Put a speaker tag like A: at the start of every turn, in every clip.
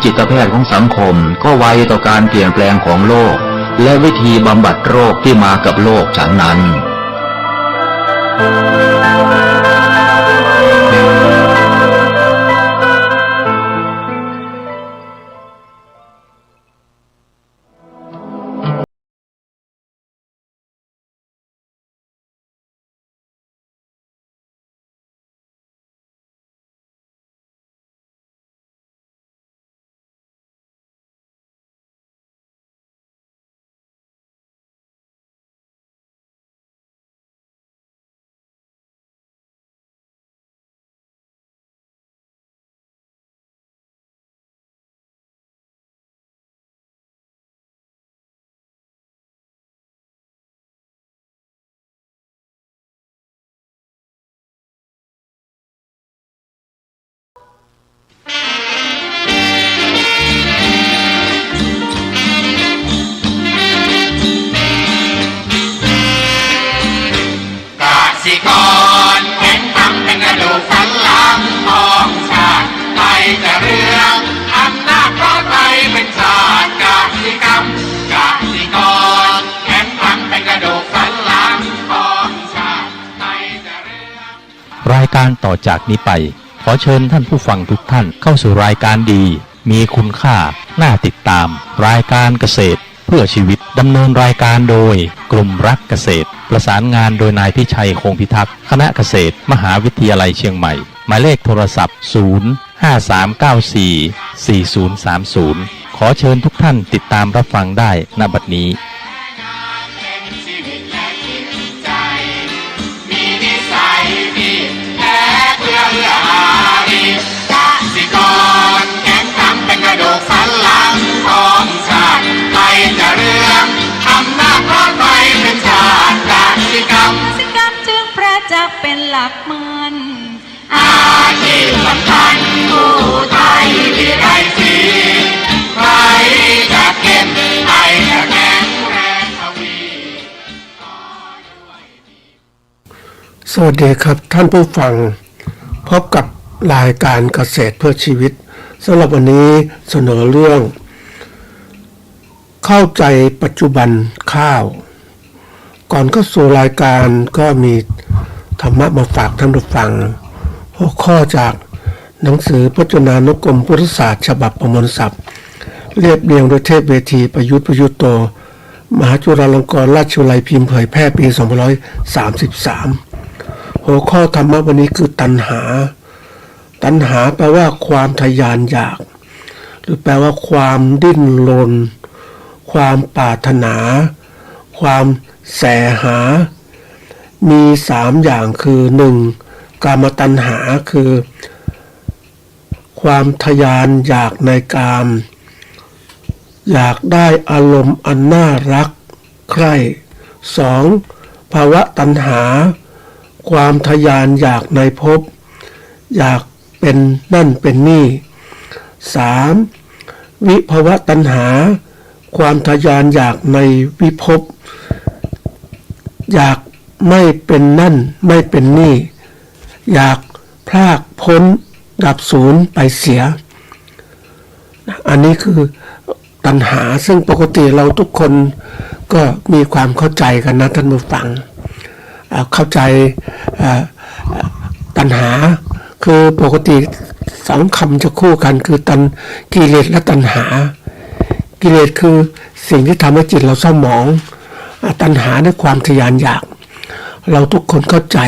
A: จิตแพทย์ของสังคมก็ไวต่อการเปลี่ยนแปลงของโลกและวิธีบำบัดโรคที่มากับโลกฉะนั้น
B: รายการต่อจากนี้ไปขอเชิญท่านผู้ฟังทุกท่านเข้าสู่รายการดีมีคุณค่าน่าติดตามรายการเกษตรเพื่อชีวิตดำเนินรายการโดยกลุ่มรักเกษตรประสานงานโดยนายพิชัยคงพิทักษ์คณะเกษตรมหาวิทยาลัยเชียงใหม่หมายเลขโทรศัพท์053944030ขอเชิญทุกท่านติดตามรับฟังได้ณบัดนี้
C: เป็นหลักมันอาชีพสำคัญผู้ไทยที่ไรสีใครจะเก็บใครจะแข็งแรงทวี
D: สวัสดีครับท่านผู้ฟังพบกับรายการเกษตรเพื่อชีวิตสำหรับวันนี้เสนอเรื่องเข้าใจปัจจุบันข้าวก่อนเข้าสู่รายการก็มีธรรมะมาฝากท่านผู้ฟังหัวข้อจากหนังสือพจนานุกรมพุทธศาสตร์ฉบับประมวลศัพท์เรียบเรียงโดยเทพเวทีประยุทธ์โตมหาจุฬาลงกรณราชวิทยาลัยพิมพ์เผยแพร่ปี2533หัวข้อธรรมะวันนี้คือตัณหาแปลว่าความทยานอยากหรือแปลว่าความดิ้นรนความปรารถนาความแสหามี3อย่างคือ1กามตัณหาคือความทยานอยากในกามอยากได้อารมณ์อันน่ารักใคร่2ภาวะตัณหาความทยานอยากในภพอยากเป็นนั่นเป็นนี่3วิภวะตัณหาความทยานอยากในวิภพอยากไม่เป็นนั่นไม่เป็นนี่อยากพลากพ้นดับศูนย์ไปเสียอันนี้คือตัณหาซึ่งปกติเราทุกคนก็มีความเข้าใจกันนะท่านผู้ฟังเข้าใจตัณหาคือปกติสองคำจะคู่กันคือกิเลสและตัณหากิเลสคือสิ่งที่ทำให้จิตเราเศร้าหมองตัณหาในความทยานอยากเราทุกคนเข้าใจ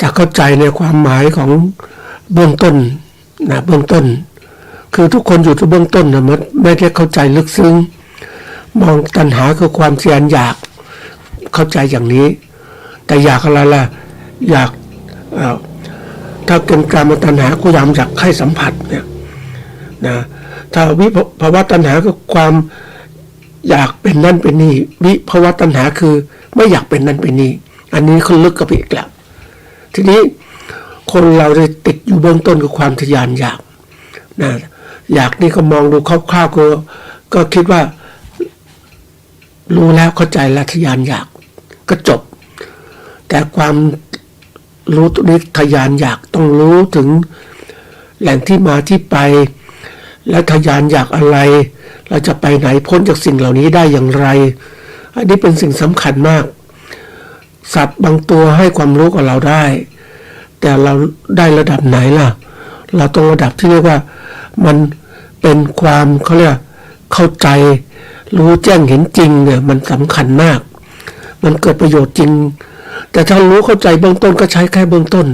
D: จะเข้าใจในความหมายของเบื้องต้นนะเบื้องต้นคือทุกคนอยู่ที่เบื้องต้นนะมันไม่ได้เข้าใจลึกซึ้งมองตัณหาคือความทยานอยากเข้าใจอย่างนี้แต่อยากอะไรล่ะอยากถ้าเป็นกามตัณหาก็อยากให้สัมผัสเนี่ยนะถ้าวิภวตัณหาคือความอยากเป็นนั่นเป็นนี่วิภวตัณหาคือไม่อยากเป็นนั่นเป็นนี่อันนี้เขาลึกกับอีกแล้วทีนี้คนเราได้ติดอยู่เบื้องต้นกับความทยานอยากนะอยากนี่ก็มองดูคร่าวๆก็คิดว่ารู้แล้วเข้าใจแล้วทยานอยากก็จบแต่ความรู้ตัวนี้ทยานอยากต้องรู้ถึงแหล่งที่มาที่ไป และทะยานอยากอะไรเราจะไปไหนพ้นจากสิ่งเหล่านี้ได้อย่างไรอันนี้เป็นสิ่งสำคัญมากสัตว์บางตัวให้ความรู้กับเราได้แต่เราได้ระดับไหนล่ะเราต้องระดับที่เรียกว่ามันเป็นความเขาเรียกเข้าใจรู้แจ้งเห็นจริงเนี่ยมันสำคัญมากมันเกิดประโยชน์จริงแต่ถ้ารู้เข้าใจเบื้องต้นก็ใช้แค่เบื้องต้น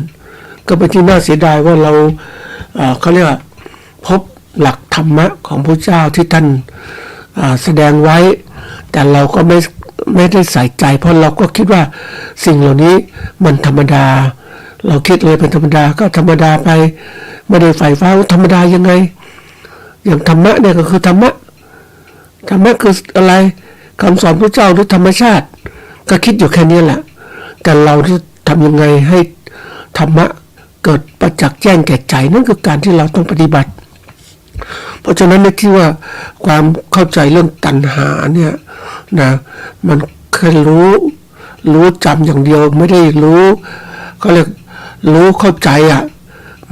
D: ก็เป็นที่น่าเสียดายว่าเราเขาเรียกว่าพบหลักธรรมะของพระเจ้าที่ท่านแสดงไว้แต่เราก็ไม่ได้ใส่ใจเพราะเราก็คิดว่าสิ่งเหล่านี้มันธรรมดาเราคิดเลยเป็นธรรมดาก็ธรรมดาไปไม่ได้ใฝ่ฝันธรรมดายังไงอย่างธรรมะเนี่ยก็คือธรรมะคืออะไรคำสอนพระเจ้าหรือธรรมชาติก็คิดอยู่แค่นี้แหละแต่เราจะทำยังไงให้ธรรมะเกิดประจักษ์แจ้งแก่ใจนั่นคือการที่เราต้องปฏิบัติเพราะฉะนั้นในที่ว่าความเข้าใจเรื่องตัณหาเนี่ยนะมันเคยรู้จำอย่างเดียวไม่ได้รู้ก็เรียกรู้เข้าใจอ่ะ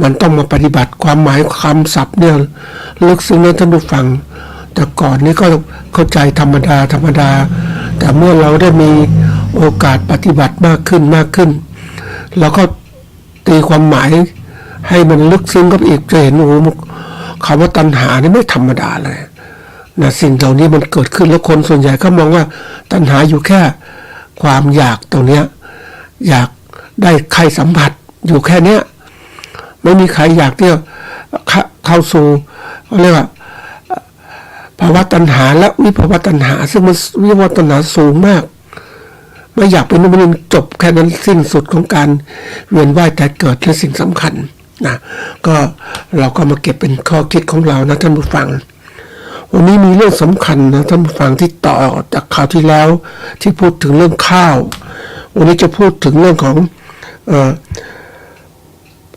D: มันต้องมาปฏิบัติความหมายคำศัพท์เนี่ยลึกซึ้งนะท่านผู้ฟังแต่ก่อนนี้ก็เข้าใจธรรมดาแต่เมื่อเราได้มีโอกาสปฏิบัติมากขึ้นเราก็ตีความหมายให้มันลึกซึ้งกับอีกจะเห็นโอ้โหคำว่าตัณหานี่ไม่ธรรมดาเลยนะสิ่งเหล่านี้มันเกิดขึ้นแล้วคนส่วนใหญ่ก็มองว่าตัณหาอยู่แค่ความอยากตรงเนี้ยอยากได้ใครสัมผัสอยู่แค่เนี้ยไม่มีใครอยากที่จะเข้าสู่เรียกว่าภาวะตัณหาและวิภาวะตัณหาซึ่งมันวิภาวะตัณหาสูงมากไม่อยากเป็นนู่นนี่จบแค่นั้นสิ้นสุดของการเวียนว่ายแต่เกิดและสิ่งสำคัญนะก็เราก็มาเก็บเป็นข้อคิดของเรานะท่านผู้ฟังวันนี้มีเรื่องสำคัญนะท่านผู้ฟังที่ต่อจากคราวที่แล้วที่พูดถึงเรื่องข้าววันนี้จะพูดถึงเรื่องของ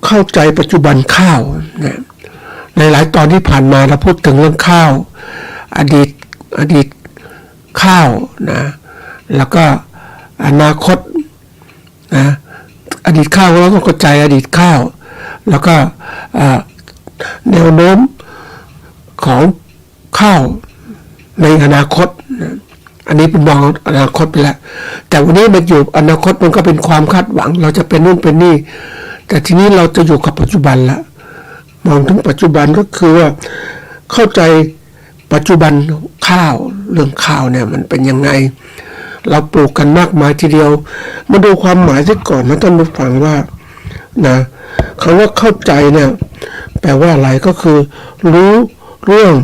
D: เข้าใจปัจจุบันข้าวนะในหลายตอนที่ผ่านมาเราพูดถึงเรื่องข้าวอดีตข้าวนะแล้วก็อนาคตนะอดีตข้าวเราต้องเข้าใจอดีตข้าวแล้วก็แนวโน้มของข้าวในอนาคตนะอันนี้เป็นมองอนาคตไปแล้วแต่วันนี้มันอยู่อนาคตมันก็เป็นความคาดหวังเราจะเป็นนู่นเป็นนี่แต่ทีนี้เราจะอยู่กับปัจจุบันละมองถึงปัจจุบันก็คือว่าเข้าใจปัจจุบันข้าวเรื่องข้าวเนี่ยมันเป็นยังไงเราปลูกกันมากมายทีเดียวมาดูความหมายซะก่อนนะท่านผู้ฟังว่านะคำว่าเข้าใจเนี่ยแปลว่าอะไรก็คือรู้เรื่อง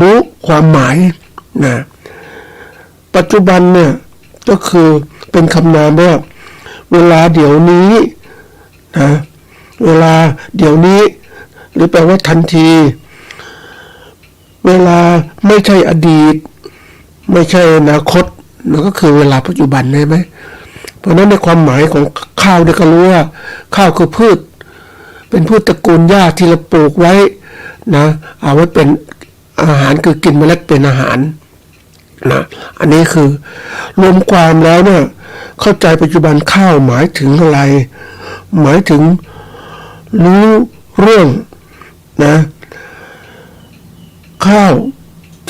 D: รู้ความหมายนะปัจจุบันเนี่ยก็คือเป็นคำนามว่าเวลาเดี๋ยวนี้นะเวลาเดี๋ยวนี้หรือแปลว่าทันทีเวลาไม่ใช่อดีตไม่ใช่อนาคตมันก็คือเวลาปัจจุบันใช่ไหมเพราะนั้นในความหมายของข้าวเนี่ยก็รู้ว่าข้าวคือพืชเป็นพืชตระกูลหญ้าที่เราปลูกไว้นะเอาไว้เป็นอาหารคือกินเมล็ดเป็นอาหารนะอันนี้คือรวมความแล้วเนี่ยเข้าใจปัจจุบันข้าวหมายถึงอะไรหมายถึงรู้เรื่องนะข้าว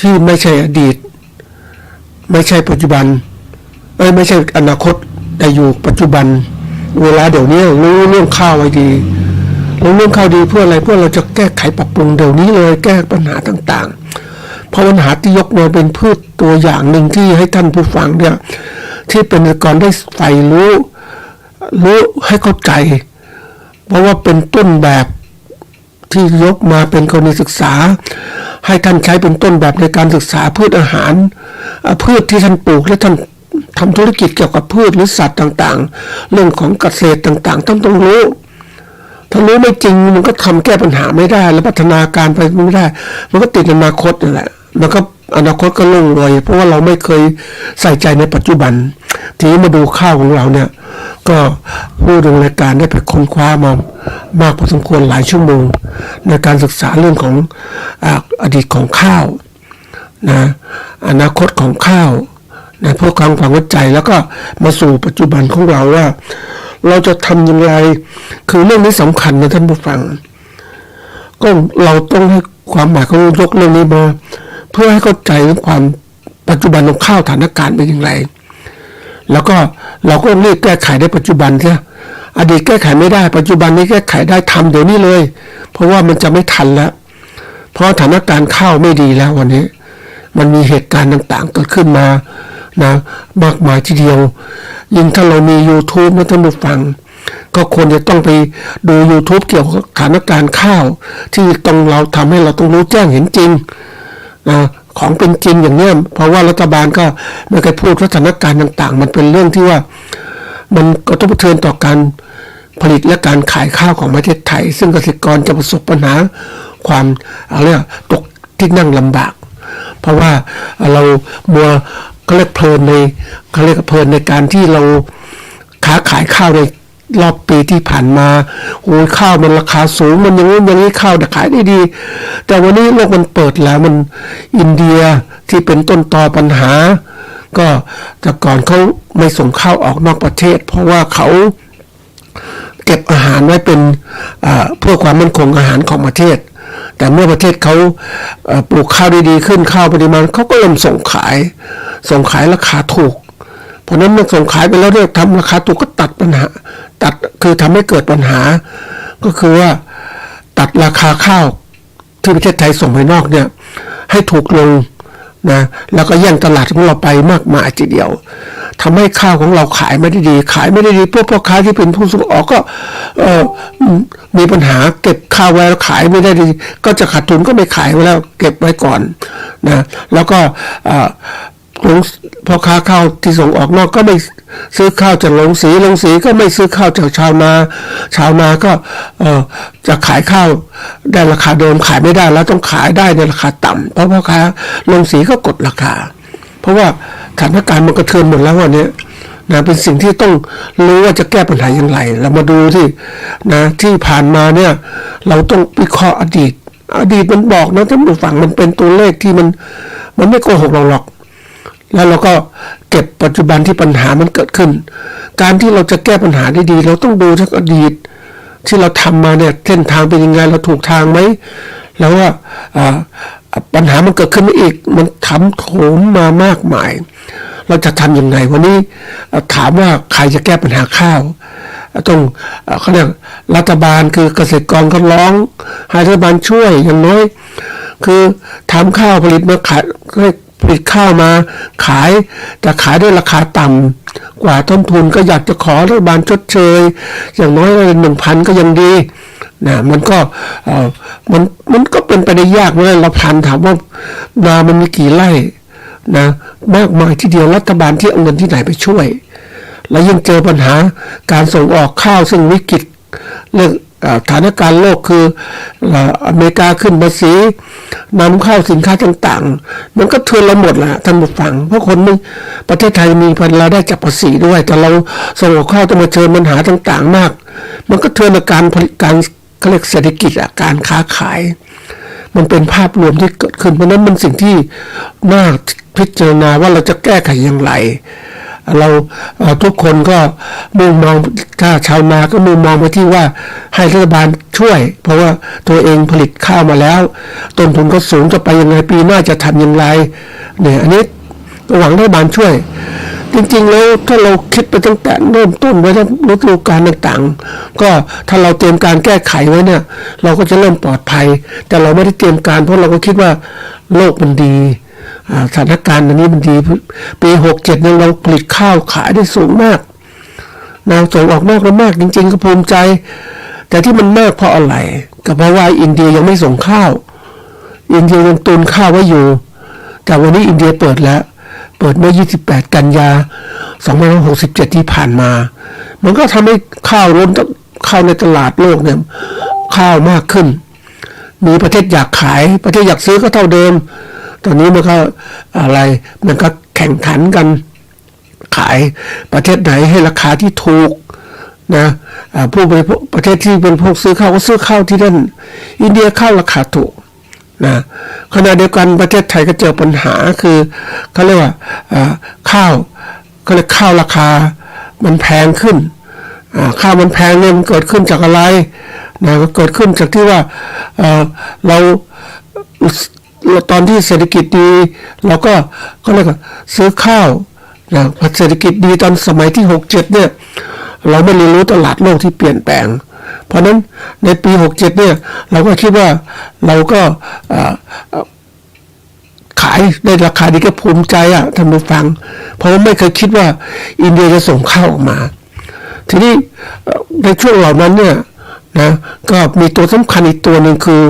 D: ที่ไม่ใช่อดีตไม่ใช่ปัจจุบันไม่ใช่อนาคตแต่อยู่ปัจจุบันเวลาเดี๋ยวนี้รู้เรื่องข้าวไว้ดีรู้เรื่องข้าวดีเพื่ออะไรเพื่อเราจะแก้ไขปรับปรุงเดี๋ยวนี้เลยแก้ปัญหาต่างๆเพราะปัญหาที่ยกมาเป็นพืชตัวอย่างหนึ่งที่ให้ท่านผู้ฟังเนี่ยที่เป็นก่อนได้ใฝ่รู้ให้เข้าใจเพราะว่าเป็นต้นแบบที่ยกมาเป็นกรณีศึกษาให้ท่านใช้เป็นต้นแบบในการศึกษาพืชอาหารพืชที่ท่านปลูกและท่านทำธุรกิจเกี่ยวกับพืชหรือสัตว์ต่างๆเรื่องของเกษตรต่างๆต้องรู้ถ้ารู้ไม่จริงมันก็ทำแก้ปัญหาไม่ได้และพัฒนาการไปไม่ได้มันก็ติดอนาคตนั่นแหละมันก็อนาคตก็ล่วงเลยเพราะว่าเราไม่เคยใส่ใจในปัจจุบันทีนี้มาดูข้าวของเราเนี่ยก็ผู้ดำเนินรายการได้ไปค้นคว้ามามากพอสมควรหลายชั่วโมงในการศึกษาเรื่องของอดีตของข้าวนะอนาคตของข้าวนะเพื่อความเข้าใจแล้วก็มาสู่ปัจจุบันของเราว่าเราจะทำอย่างไรคือเรื่องนี้สำคัญนะท่านผู้ฟังก็เราต้องให้ ความหมายเขายกเรื่องนี้มาเพื่อให้เข้าใจถึงความปัจจุบันของข้าวสถานการณ์เป็นอย่างไรแล้วก็เราก็รีบแก้ไขในปัจจุบันใช่อดีตแก้ไขไม่ได้ปัจจุบันนี้แก้ไขได้ทำเดี๋ยวนี้เลยเพราะว่ามันจะไม่ทันแล้วเพราะสถานการณ์ข้าวไม่ดีแล้ววันนี้มันมีเหตุการณ์ต่างๆเกิดขึ้นมานะมากมายทีเดียวยิ่งถ้าเรามี YouTube นะท่านผู้ฟังก็ควรจะต้องไปดู YouTube เกี่ยวกับสถานการณ์ข้าวที่ต้องเราทำให้เราต้องรู้แจ้งเห็นจริงนะของเป็นจริงอย่างเนี้ยเพราะว่ารัฐบาลก็ไม่เคยพูดสถานการณ์ต่างๆมันเป็นเรื่องที่ว่ามันกระทบกระเทือนต่อการผลิตและการขายข้าวของประเทศไทยซึ่งเกษตรกรจะประสบปัญหาความอะไรตกที่นั่งลำบากเพราะว่าเรามัวเขาเรียกเพลินในการที่เราค้าขายข้าวในรอบปีที่ผ่านมาโอ้ยข้าวมันราคาสูงมันอย่างนี้ข้าวขายได้ดีแต่วันนี้โลกมันเปิดแล้วมันอินเดียที่เป็นต้นตอปัญหาก็แต่ก่อนเขาไม่ส่งข้าวออกนอกประเทศเพราะว่าเขาเก็บอาหารไว้เป็นเพื่อความมั่นคงอาหารของประเทศแต่เมื่อประเทศเขาปลูกข้าวดีๆขึ้นข้าวปริมาณเขาก็เริ่มส่งขายราคาถูกเพราะนั้นเมื่อส่งขายไปแล้วเรียกทำราคาถูกก็ตัดปัญหาคือทำให้เกิดปัญหาก็คือว่าตัดราคาข้าวที่ประเทศไทยส่งไปนอกเนี่ยให้ถูกลงนะแล้วก็แย่งตลาดของเราไปมากมายทีเดียวทำให้ข้าวของเราขายไม่ได้ดีพวกพ่อค้าที่เป็นผู้ส่งออกก็มีปัญหาเก็บข้าวไว้แล้วขายไม่ได้ดีก็จะขาดทุนก็ไม่ขายไว้แล้วเก็บไว้ก่อนนะแล้วก็พ่อค้าข้าวที่ส่งออกนอกก็ไม่ซื้อข้าวจากโรงสีก็ไม่ซื้อข้าวจากชาวนาก็จะขายข้าวได้ราคาเดิมขายไม่ได้แล้วต้องขายได้ในราคาต่ำเพราะพ่อค้าโรงสีก็กดราคาเพราะว่าสถานการณ์มันกระเทือนหมดแล้ววันนี้นะเป็นสิ่งที่ต้องรู้ว่าจะแก้ปัญหาอย่างไรเรามาดูที่นะที่ผ่านมาเนี่ยเราต้องวิเคราะห์อดีตมันบอกนะท่านผู้ฟังมันเป็นตัวเลขที่มันไม่โกหกเราหรอกแล้วเราก็เก็บปัจจุบันที่ปัญหามันเกิดขึ้นการที่เราจะแก้ปัญหาได้ดีเราต้องดูทั้งอดีตที่เราทำมาเนี่ยเส้นทางเป็นยังไงเราถูกทางไหมแล้วว่าปัญหามันเกิดขึ้นมาอีกมันถมโถมมามากมายเราจะทำยังไงวันนี้ถามว่าใครจะแก้ปัญหาข้าวต้องเขาเรียกรัฐบาลคือเกษตรกรก็ร้องให้รัฐบาลช่วยอย่างน้อยคือทำข้าวผลิตมาขายผลิตข้าวมาขายแต่ขายด้วยราคาต่ำกว่าต้นทุนก็อยากจะขอรัฐบาลชดเชยอย่างน้อย1,000ก็ยังดีนะมันก็เป็นไปได้ยากเมื่อเราพันถามว่านามันมีกี่ไร่นะมากมายทีเดียวรัฐบาลที่เอาเงินที่ไหนไปช่วยแล้วยังเจอปัญหาการส่งออกข้าวซึ่งวิกฤตเรื่องสถานการณ์โลกคืออเมริกาขึ้นภาษีนำเข้าสินค้าต่างๆมันก็เทือนเราหมดแหละท่านผู้ฟังเพราะคนนึงประเทศไทยมีรายได้จากภาษีด้วยแต่เราส่งออกข้าวต้องมาเจอปัญหาต่างๆมากมันก็เทือนการผลิตการเขาเรียกเศรษฐกิจการค้าขายมันเป็นภาพรวมที่เกิดขึ้นเพราะนั้นมันสิ่งที่น่าพิจารณาว่าเราจะแก้ไขอย่างไรเราทุกคนก็มุ่งมองถ้าชาวนาก็มุ่งมองไปที่ว่าให้รัฐบาลช่วยเพราะว่าตัวเองผลิตข้าวมาแล้วต้นทุนก็สูงจะไปยังไงปีหน้าจะทำอย่างไรเนี่ยอันนี้หวังรัฐบาลช่วยจริงๆแล้วถ้าเราคิดไปตั้งแต่เริ่มต้นไว้แล้วฤดูกาลต่างๆก็ถ้าเราเตรียมการแก้ไขไว้เนี่ยเราก็จะเริ่มปลอดภัยแต่เราไม่ได้เตรียมการเพราะเราก็คิดว่าโลกมันดีสถานการณ์อันนี้มันดีปี67เนี่ยเราผลิตข้าวขายได้สูงมากเราส่งออกมากและมากจริงๆก็ภูมิใจแต่ที่มันมากเพราะอะไรก็เพราะว่าอินเดียยังไม่ส่งข้าวอินเดียยังตุนข้าวไว้อยู่แต่วันนี้อินเดียเปิดเมื่อ28 กันยา2567ที่ผ่านมามันก็ทำให้ข้าวล้นข้าวในตลาดโลกเนี่ยข้าวมากขึ้นมีประเทศอยากขายประเทศอยากซื้อก็เท่าเดิมตอนนี้มันก็มันก็แข่งขันกันขายประเทศไหนให้ราคาที่ถูกนะผู้บริโภคประเทศที่เป็นพวกซื้อข้าวก็ซื้อข้าวที่นั่นอินเดียข้าวราคาถูกนะขณะเดียวกันประเทศไทยก็เจอปัญหาคือเขาเรียกว่าข้าวก็เลยข้าวราคามันแพงขึ้นข้าวมันแพงเนี่ยมันเกิดขึ้นจากอะไรนะก็เกิดขึ้นจากที่ว่าเรา ตอนที่เศรษฐกิจดีเราก็เรียกว่าซื้อข้าวนะพอเศรษฐกิจดีตอนสมัยที่67เนี่ยเราไม่เรียนรู้ตลาดโลกที่เปลี่ยนแปลงเพราะนั้นในปี67เนี่ยเราก็คิดว่าเราก็ขายได้ราคาดีก็ภูมิใจท่านผู้ฟังเพราะไม่เคยคิดว่าอินเดียจะส่งข้าวออกมาทีนี้ในช่วงเหล่านั้นเนี่ยนะก็มีตัวสำคัญอีกตัวหนึ่งคือ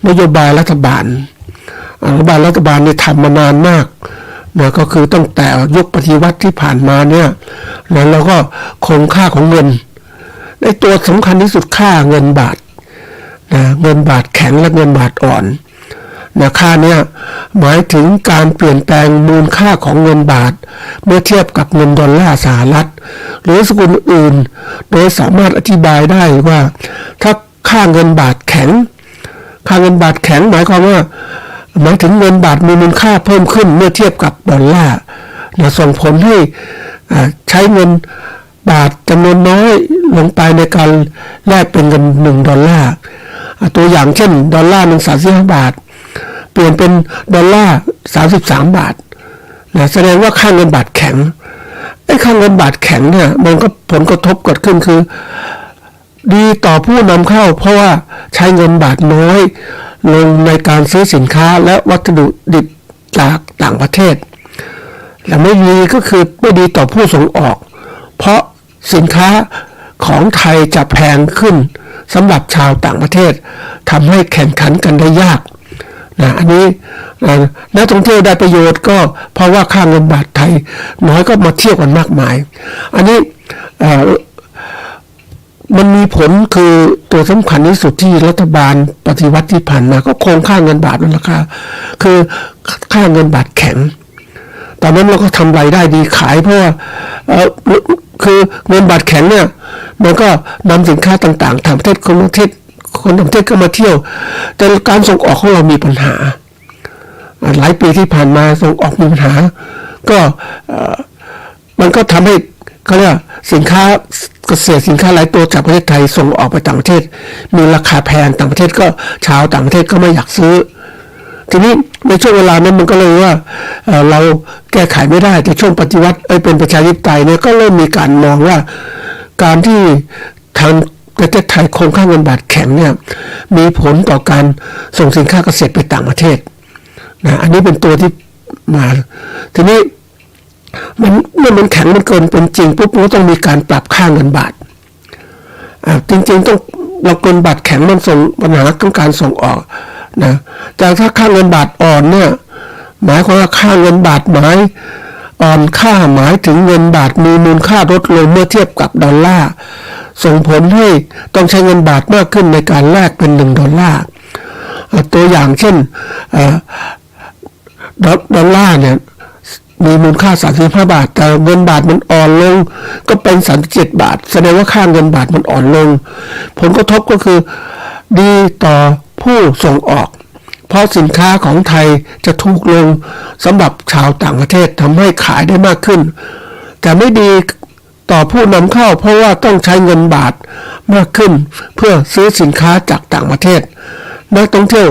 D: นโยบายรัฐบาลเนี่ยทำมานานมากนะก็คือตั้งแต่ยุคปฏิวัติที่ผ่านมาเนี่ยนะแล้วก็คงค่าของเงินในตัวสำคัญที่สุดค่าเงินบาทนะเงินบาทแข็งและเงินบาทอ่อนนะค่าเนี่ยหมายถึงการเปลี่ยนแปลงมูลค่าของเงินบาทเมื่อเทียบกับเงินดอลลาร์สหรัฐหรือสกุลอื่นโดยสามารถอธิบายได้ว่าถ้าค่าเงินบาทแข็งหมายความว่าหมายถึงเงินบาทมีมูลค่าเพิ่มขึ้นเมื่อเทียบกับดอลลาร์นะส่งผลให้ใช้เงินบาทจำนวนน้อยลงไปในการแลกเป็นเงิน1 ดอลลาร์ตัวอย่างเช่นดอลลาร์35 บาทเปลี่ยนเป็นดอลลาร์33 บาทนะแสดงว่าค่าเงินบาทแข็งไอ้ค่าเงินบาทแข็งเนี่ยมันก็ผลกระทบเกิดขึ้นคือดีต่อผู้นำเข้าเพราะว่าใช้เงินบาทน้อยลงในการซื้อสินค้าและวัสดุดิบจากต่างประเทศและไม่ดีก็คือไม่ดีต่อผู้ส่งออกเพราะสินค้าของไทยจะแพงขึ้นสำหรับชาวต่างประเทศทำให้แข่งขันกันได้ยากนะอันนี้นักท่องเที่ยวได้ประโยชน์ก็เพราะว่าค่าเงินบาทไทยน้อยก็มาเที่ยวกันมากมายอันนี้มันมีผลคือตัวสำคัญที่สุดที่รัฐบาลปฏิวัติที่ผ่านมาก็คงค่าเงินบาทนั่นแหละค่ะคือค่าเงินบาทแข็งตอนนั้นเราก็ทำรายได้ดีขายเพราะว่าคือเงินบาทแข็งเนี่ยมันก็นำสินค้าต่างๆทางประเทศคนต่างประเทศก็มาเที่ยวแต่การส่งออกของเรามีปัญหาหลายปีที่ผ่านมาส่งออกมีปัญหาก็มันก็ทำให้เขาเรียกสินค้าเกษตรสินค้าหลายตัวจากประเทศไทยส่งออกไปต่างประเทศมีราคาแพงต่างประเทศก็ชาวต่างประเทศก็ไม่อยากซื้อทีนี้ในช่วงเวลานั้นมันก็เลยว่าเราแก้ไขไม่ได้แต่ช่วงปฏิวัติเป็นประชาธิปไตยเนี่ยก็เริ่มมีการมองว่าการที่ทางประเทศไทยคงค่าเงินบาทแข็งเนี่ยมีผลต่อการส่งสินค้าเกษตรไปต่างประเทศนะอันนี้เป็นตัวที่มาทีนี้เมื่อมันแข็งมันเกินเป็นจริงปุ๊บมันก็ต้องมีการปรับค่าเงินบาทจริงๆต้องเราเกินบาทแข็งมันส่งปัญหาของการส่งออกนะแต่ถ้าค่าเงินบาทอ่อนเนี่ยหมายความว่าค่าเงินบาทอ่อนค่าหมายถึงเงินบาทมีมูลค่าลดลงเมื่อเทียบกับดอลลาร์ส่งผลให้ต้องใช้เงินบาทมากขึ้นในการแลกเป็น1 ดอลลาร์ตัวอย่างเช่นดอลลาร์เนี่ยมีมูลค่า35 บาทแต่เงินบาทมันอ่อนลงก็เป็น37 บาทแสดงว่าค่าเงินบาทมันอ่อนลงผลกระทบก็คือดีต่อผู้ส่งออกเพราะสินค้าของไทยจะถูกลงสำหรับชาวต่างประเทศทำให้ขายได้มากขึ้นแต่ไม่ดีต่อผู้นำเข้าเพราะว่าต้องใช้เงินบาทมากขึ้นเพื่อซื้อสินค้าจากต่างประเทศนักท่องเที่ยว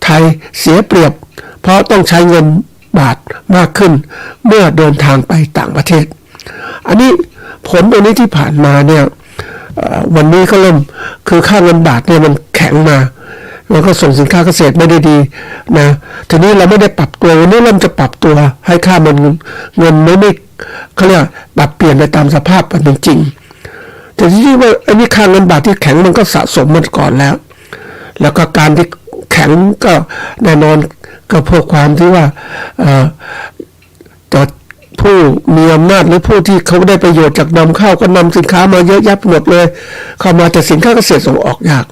D: ไทยเสียเปรียบเพราะต้องใช้เงินบาทมากขึ้นเมื่อเดินทางไปต่างประเทศอันนี้ผลตัวนี้ที่ผ่านมาเนี่ยวันนี้ก็เริ่มคือค่าเงินบาทเนี่ยมันแข็งมาแล้วก็ส่งสินค้าเกษตรไม่ได้ดีนะทีนี้เราไม่ได้ปรับตัววันนี้เริ่มจะปรับตัวให้ค่าเงินไม่เขาเรียกปรับเปลี่ยนไปตามสภาพเป็นจริงแต่ที่ว่าอันนี้ค่าเงินบาทที่แข็งมันก็สะสมมาก่อนแล้วก็การที่แข็งก็แน่นอนก็เพื่อความที่ว่าต่อผู้มีอำนาจหรือผู้ที่เขาได้ประโยชน์จากนำเข้าก็นำสินค้ามาเยอะแยะหมดเลยเข้ามาแต่สินค้าเกษตรส่งออกยาก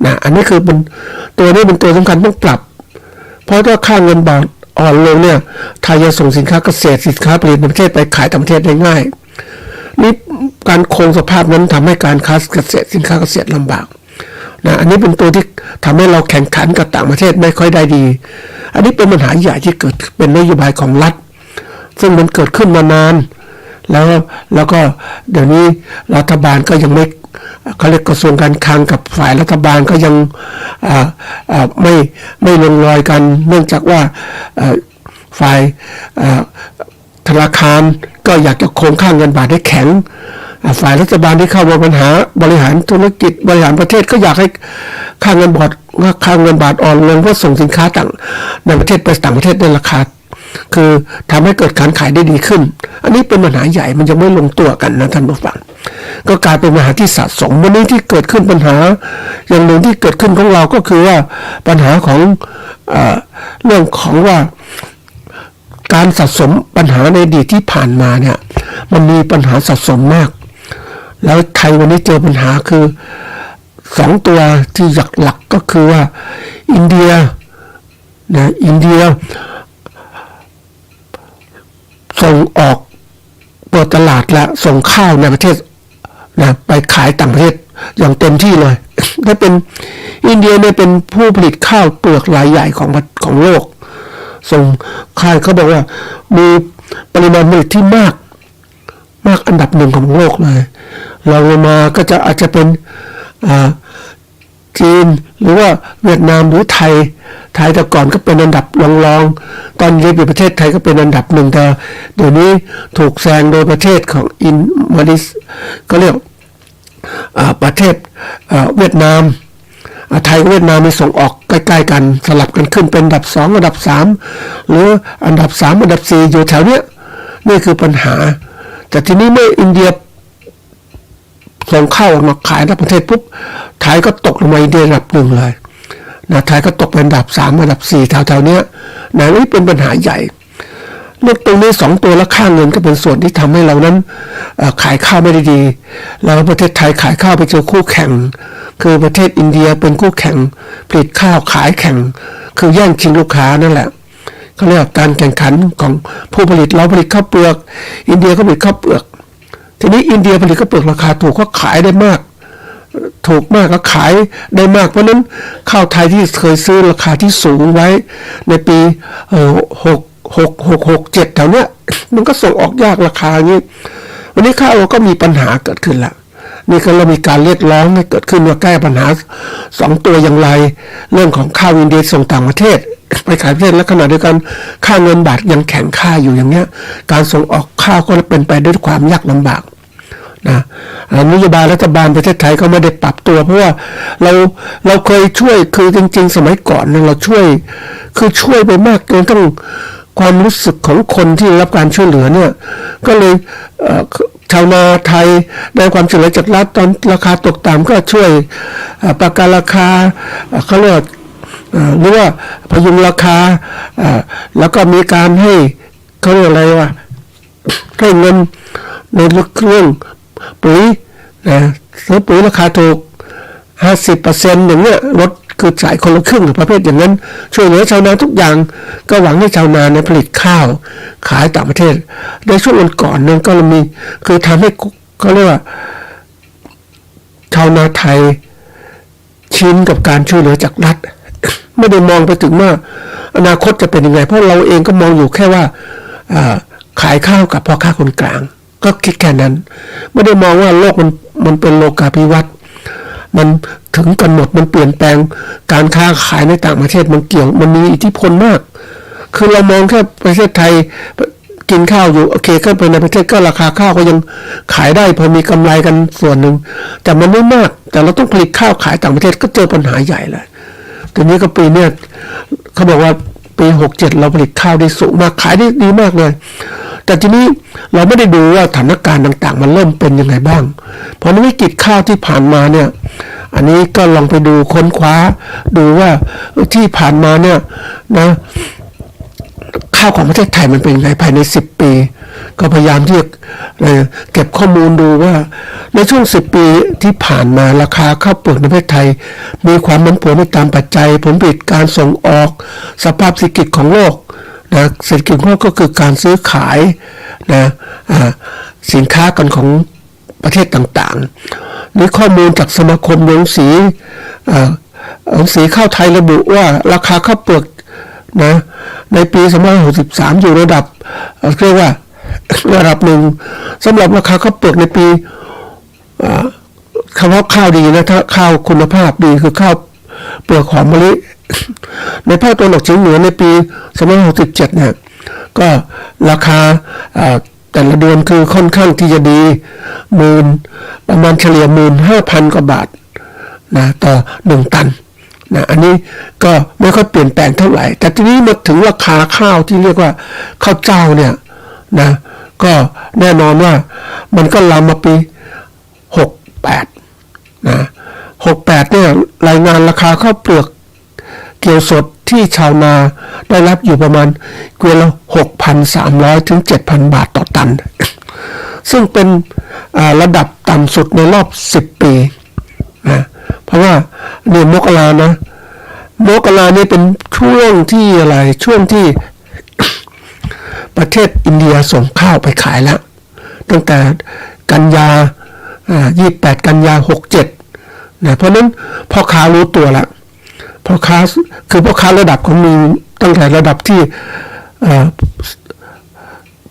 D: นะอันนี้คือเป็นตัวนี้เป็นตัวสำคัญต้องปรับเพราะถ้าค่าเงินบาทอ่อนลงเนี่ยไทยจะส่งสินค้าเกษตรสินค้าผลิตในประเทศไปขายต่างประเทศได้ง่ายนี่การคงสภาพนั้นทำให้การค้าเกษตรสินค้าเกษตรลำบากนะอันนี้เป็นตัวที่ทำให้เราแข่งขันกับต่างประเทศไม่ค่อยได้ดีอันนี้เป็นปัญหาใหญ่ที่เกิดเป็นนโยบายของรัฐซึ่งมันเกิดขึ้นมานานแล้วก็เดี๋ยวนี้รัฐบาลก็ยังไม่ เขาเรียกกระทรวงการคลังกับฝ่ายรัฐบาลก็ยังไม่ลงรอยกัน เนื่องจากว่าฝ่ายธนาคารก็อยากจะคงค่าเงินบาทให้แข็งฝ่ายรัฐบาลที่เข้ามาบริหารธุรกิจบริหารประเทศก็อยากให้ค่าเงินบาทอ่อนลงเพื่อส่งสินค้าต่างในประเทศไปต่างประเทศในราคาคือทำให้เกิดการขายได้ดีขึ้นอันนี้เป็นปัญหาใหญ่มันยังไม่ลงตัวกันนะท่านผู้ฟังก็กลายเป็นปัญหาที่สะสมวันนี้ที่เกิดขึ้นปัญหาอย่างหนึ่งที่เกิดขึ้นของเราก็คือว่าปัญหาของเรื่องของว่าการสะสมปัญหาในอดีตที่ผ่านมาเนี่ยมันมีปัญหาสะสมมากแล้วไทยวันนี้เจอปัญหาคือ2ตัวที่หลักก็คือว่าอินเดียส่งออกเปิดตลาดและส่งข้าวในประเทศนะไปขายต่างประเทศอย่างเต็มที่เลยได้เป็นอินเดียเนี่ยเป็นผู้ผลิตข้าวเปลือกรายใหญ่ของโลกส่งข้าวเขาบอกว่ามีปริมาณผลิตที่มากอันดับหนึ่งของโลกเลยรองลงมาก็อาจจะเป็นจีนหรือว่าเวียดนามหรือไทยแต่ก่อนก็เป็นอันดับรองตอนนี้ประเทศไทยก็เป็นอันดับหนึ่งแต่เดี๋ยวนี้ถูกแซงโดยประเทศของมาเลเซียก็เรียกประเทศเวียดนามไทยกับเวียดนามมีส่งออกใกล้ๆกันสลับกันขึ้นเป็นอันดับ2อันดับ3หรืออันดับ3อันดับ4อยู่แถวเนี้ยนี่คือปัญหาแต่ทีนี้เมื่ออินเดียส่งข้าวมาขายในประเทศปุ๊บไทยก็ตกลงมาในอันดับหนึ่งเลยนะไทยก็ตกเป็นอันดับ3อันดับ4แถวๆเนี้ยนะนี่เป็นปัญหาใหญ่เรื่องตรงนี้2ตัวและค่าเงินก็เป็นส่วนที่ทำให้เรานั้นขายข้าวไม่ได้ดีแล้วประเทศไทยขายข้าวไปเจอคู่แข่งคือประเทศอินเดียเป็นคู่แข่งผลิตข้าวขายแข่งคือแย่งชิงลูกค้านั่นแหละเขาเรียกการแข่งขันของผู้ผลิตเราผลิตข้าวเปลือกอินเดียก็ผลิตข้าวเปลือกทีนี้อินเดียผลิตข้าวเปลือกราคาถูกก็ขายได้มากถูกมากก็ขายได้มากเพราะนั้นข้าวไทยที่เคยซื้อราคาที่สูงไว้ในปี667แถวเนี้ยมันก็ส่งออกยากราคานี้วันนี้ข้าวเราก็มีปัญหาเกิดขึ้นแล้วนี่ก็เรามีการเรียกร้องให้เกิดขึ้นว่าแก้ปัญหา2ตัวอย่างไรเรื่องของข้าวอินเดียส่งต่างประเทศไปขายประเทศและขณะเดียวกันค่าเงินบาทยังแข็งค่าอยู่อย่างเงี้ยการส่งออกข้าวก็เป็นไปด้วยความยากลำบากนะนโยบายรัฐบาลประเทศไทยก็ไม่ได้ปรับตัวเพราะว่าเราเคยช่วยคือจริงๆสมัยก่อนเนี่ยเราช่วยไปมากจนต้องความรู้สึกของคนที่รับการช่วยเหลือเนี่ยก็เลยชาวนาไทยได้ความช่วยเหลือจากรัฐตอนราคาตกต่ำก็ช่วยประกันราคาเขาเรียกหรือว่าพยุงราคาแล้วก็มีการให้เขาเรียกอะไรวะให้เงินในเรื่องปุ๋ยนะซื้อปุ๋ยราคาถูก 50% อย่างเงี้ยลดคือจ่ายคนละครึ่งประเภทอย่างนั้นช่วยเหลือชาวนาทุกอย่างก็หวังให้ชาวนาเนี่ยผลิตข้าวขายต่างประเทศในช่วงก่อนนั้นก็มีคือทำให้เขาเรียกว่าชาวนาไทยชินกับการช่วยเหลือจากรัฐไม่ได้มองไปถึงว่าอนาคตจะเป็นยังไงเพราะเราเองก็มองอยู่แค่ว่าขายข้าวกับพ่อค้าคนกลางก็คิดแค่นั้นไม่ได้มองว่าโลกมันเป็นโลกาภิวัตน์มันถึงกันหมดมันเปลี่ยนแปลงการค้าขายในต่างประเทศมันมีอิทธิพลมากคือเรามองแค่ประเทศไทยกินข้าวอยู่โอเคก็เป็นในประเทศก็ราคาข้าวก็ยังขายได้พอมีกำไรกันส่วนหนึ่งแต่มันไม่มากแต่เราต้องผลิตข้าวขายต่างประเทศก็เจอปัญหาใหญ่เลยทีนี้ก็ปีเนี้ยเขาบอกว่าปี67เราผลิตข้าวได้สูงมากขายได้ดีมากเลยแต่ทีนี้เราไม่ได้ดูว่าสถานการณ์ต่างๆมันเริ่มเป็นยังไงบ้างเพราะในวิกฤตข้าวที่ผ่านมาเนี่ยอันนี้ก็ลองไปดูค้นคว้าดูว่าที่ผ่านมาเนี่ยนะข้าวของประเทศไทยมันเป็นยังไงภายใน10ปีก็พยายามที่จะเก็บข้อมูลดูว่าในช่วง10ปีที่ผ่านมาราคาข้าวเปลือกในประเทศไทยมีความผันผวนไปตามปัจจัยผลผลิตการส่งออกสภาพเศรษฐกิจของโลกนะเศรษฐกิจของโลกก็คือการซื้อขายนะสินค้ากันของประเทศต่างๆมีข้อมูลจากสมาคมโรงสีข้าวไทยระบุว่าราคาข้าวเปลือกนะในปี2563อยู่ระดับเรียกว่าระดับหนึ่งสำหรับราคาข้าวเปลือกในปี คำว่าข้าวดีนะถ้าข้าวคุณภาพดีคือข้าวเปลือกหอมมะลิ ในภาคตะวันออกเฉียงเหนือในปี2567เนี่ยก็ราคาแต่ละเดือนคือค่อนข้างที่จะดีประมาณเฉลี่ย15,000 กว่าบาทนะต่อ1 ตันนะอันนี้ก็ไม่ค่อยเปลี่ยนแปลงเท่าไหร่แต่ทีนี้มาถึงราคาข้าวที่เรียกว่าข้าวเจ้าเนี่ยนะก็แน่นอนว่ามันก็ลามมาปี68นะ68เนี่ยรายงานราคาข้าวเปลือกเกี่ยวสดที่ชาวนาได้รับอยู่ประมาณเกวียนละ 6,300 ถึง 7,000 บาทต่อตัน ซึ่งเป็นระดับต่ำสุดในรอบ10 ปีนะเพราะว่าเนี่ยมกรานี่เป็นช่วงที่ช่วงที่ ประเทศอินเดียส่งข้าวไปขายแล้วตั้งแต่กันยา28 กันยา 67นะเพราะนั้นพ่อค้ารู้ตัวแล้วพ่อค้าระดับของมีตั้งแต่ระดับที่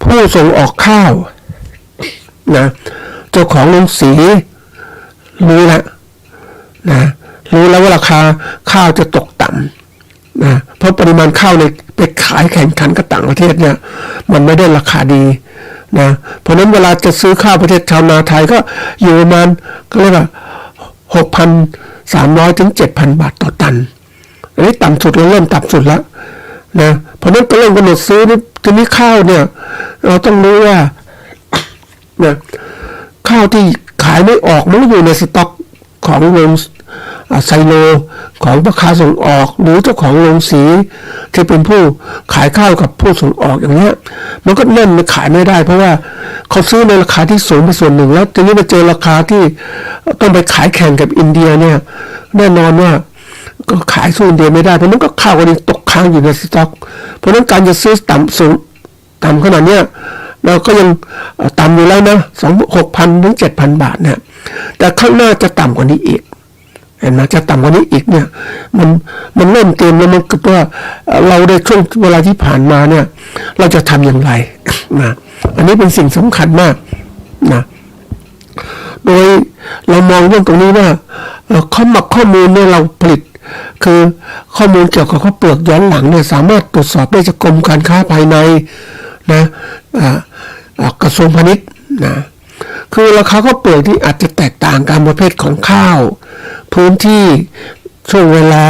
D: ผู้ส่งออกข้าวนะเจ้าของโรงสีรู้แล้วว่าราคาข้าวจะตกต่ำนะเพราะปริมาณข้าวไปขายแข่งขันกับต่างประเทศเนี่ยมันไม่ได้ราคาดีนะเพราะนั้นเวลาจะซื้อข้าวประเทศชาวนาไทยก็อยู่ประมาณก็เรียกว่า 6,300 ถึง 7,000 บาทต่อตันอันนี้ต่ำสุดแล้วเริ่มต่ำสุดแล้วนะเพราะนั้นก็เริ่มกำหนดซื้อทีนี้ข้าวเนี่ยเราต้องรู้ว่านะข้าวที่ขายไม่ออกมันอยู่ในสต็อกของโรงไซโลของพ่อค้าส่งออกหรือเจ้าของโรงสีที่เป็นผู้ขายข้าวกับผู้ส่งออกอย่างเงี้ยมันก็เล่นมันขายไม่ได้เพราะว่าเขาซื้อในราคาที่สูงไปส่วนหนึ่งแล้วทีนี้มาเจอราคาที่ต้องไปขายแข่งกับอินเดียเนี่ยแน่นอนว่าก็ขายสู้อินเดียไม่ได้เพราะนั้นก็ข้าวก็ยังตกค้างอยู่ในสต็อกเพราะนั้นการจะซื้อต่ำขนาดเนี้ยเราก็ยังต่ำอยู่แล้วนะ6,000 ถึง 7,000 บาทเนี่ยแต่ข้างหน้าจะต่ำกว่านี้อีกเห็นไหมจะต่ำกว่านี้อีกเนี่ยมันเริ่มเต็มแล้วมันก็ว่าเราได้ช่วงเวลาที่ผ่านมาเนี่ยเราจะทำอย่างไรนะอันนี้เป็นสิ่งสำคัญมากนะโดยเรามองเรื่องตรงนี้ว่าข้อมูลเนี่ยเราผลิตคือข้อมูลเกี่ยวกับข้าวเปลือกย้อนหลังเนี่ยสามารถตรวจสอบได้จากกรมการค้าภายในนะกระทรวงพาณิชย์นะคือราคาข้าวเปลือกที่อาจจะแตกต่างกันประเภทของข้าวพื้นที่ช่วงเวลา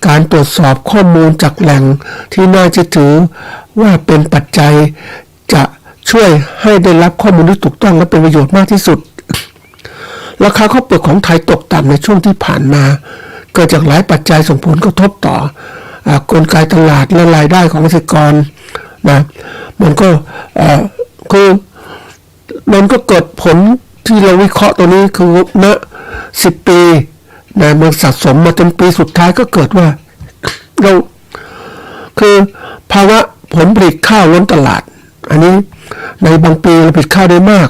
D: การตรวจสอบข้อมูลจากแหล่งที่น่าจะถือว่าเป็นปัจจัยจะช่วยให้ได้รับข้อมูลที่ถูกต้องและเป็นประโยชน์มากที่สุดราคาข้าวเปลือกของไทยตกต่ำในช่วงที่ผ่านมาเกิดจากหลายปัจจัยส่งผลกระทบต่อกลไกตลาดและรายได้ของเกษตรกรนะมันก็มันก็เกิดผลที่เราวิเคราะห์ตัวนี้คือณ10 ปีนะมันสะสมมาจนปีสุดท้ายก็เกิดว่าเราคือภาวะผลผลิตข้าวล้นตลาดอันนี้ในบางปีเราผลิตข้าวได้มาก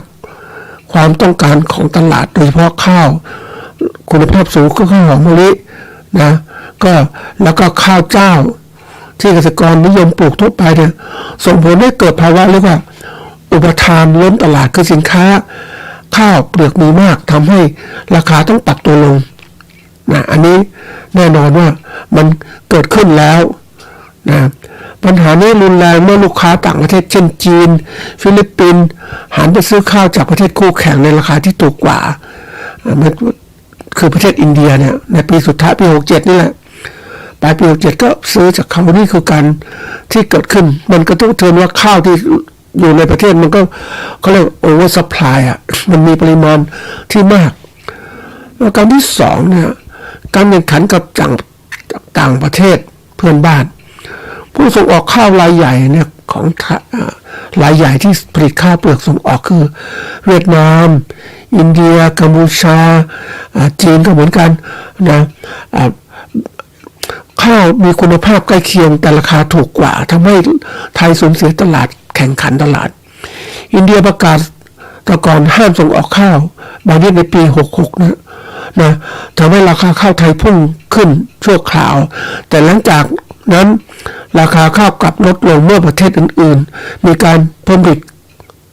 D: ความต้องการของตลาดโดยเฉพาะข้าวคุณภาพสูงก็ข้าวหอมมะลินะก็แล้วก็ข้าวเจ้าที่เกษตรกรนิยมปลูกทั่วไปเนี่ยส่งผลให้เกิดภาวะเรียกว่าอุปทานล้นตลาดคือสินค้าข้าวเปลือกมีมากทำให้ราคาต้องปรับตัวลงนะอันนี้แน่นอนว่ามันเกิดขึ้นแล้วนะปัญหานี้รุนแรงเมื่อลูกค้าต่างประเทศเช่นจีนฟิลิปปินส์หันไปซื้อข้าวจากประเทศคู่แข่งในราคาที่ถูกกว่ามันคือประเทศอินเดียเนี่ยในปีสุดท้ายปี67นี่แหละปลายปี67ก็ซื้อจากเขานี่คือการที่เกิดขึ้นมันก็ต้องเตือนว่าข้าวที่อยู่ในประเทศมันก็เขาเรียกโอเวอร์ซัพพลายมันมีปริมาณที่มากแล้วการที่2เนี่ยการแข่งขันกับต่างประเทศเพื่อนบ้านผู้ส่งออกข้าวรายใหญ่เนี่ยของรายใหญ่ที่ผลิตข้าวเปลือกส่งออกคือเวียดนามอินเดียกัมพูชาจีนก็เหมือนกันนะข้าวมีคุณภาพใกล้เคียงแต่ราคาถูกกว่าทำให้ไทยสูญเสียตลาดแข่งขันตลาดอินเดียประกาศแต่ก่อนห้ามส่งออกข้าวบางทีในปี66นะทำให้ราคาข้าวไทยพุ่งขึ้นชั่วคราวแต่หลังจากนั้นราคาข้าวกลับลดลงเมื่อประเทศอื่นๆมีการเพิ่มผลิต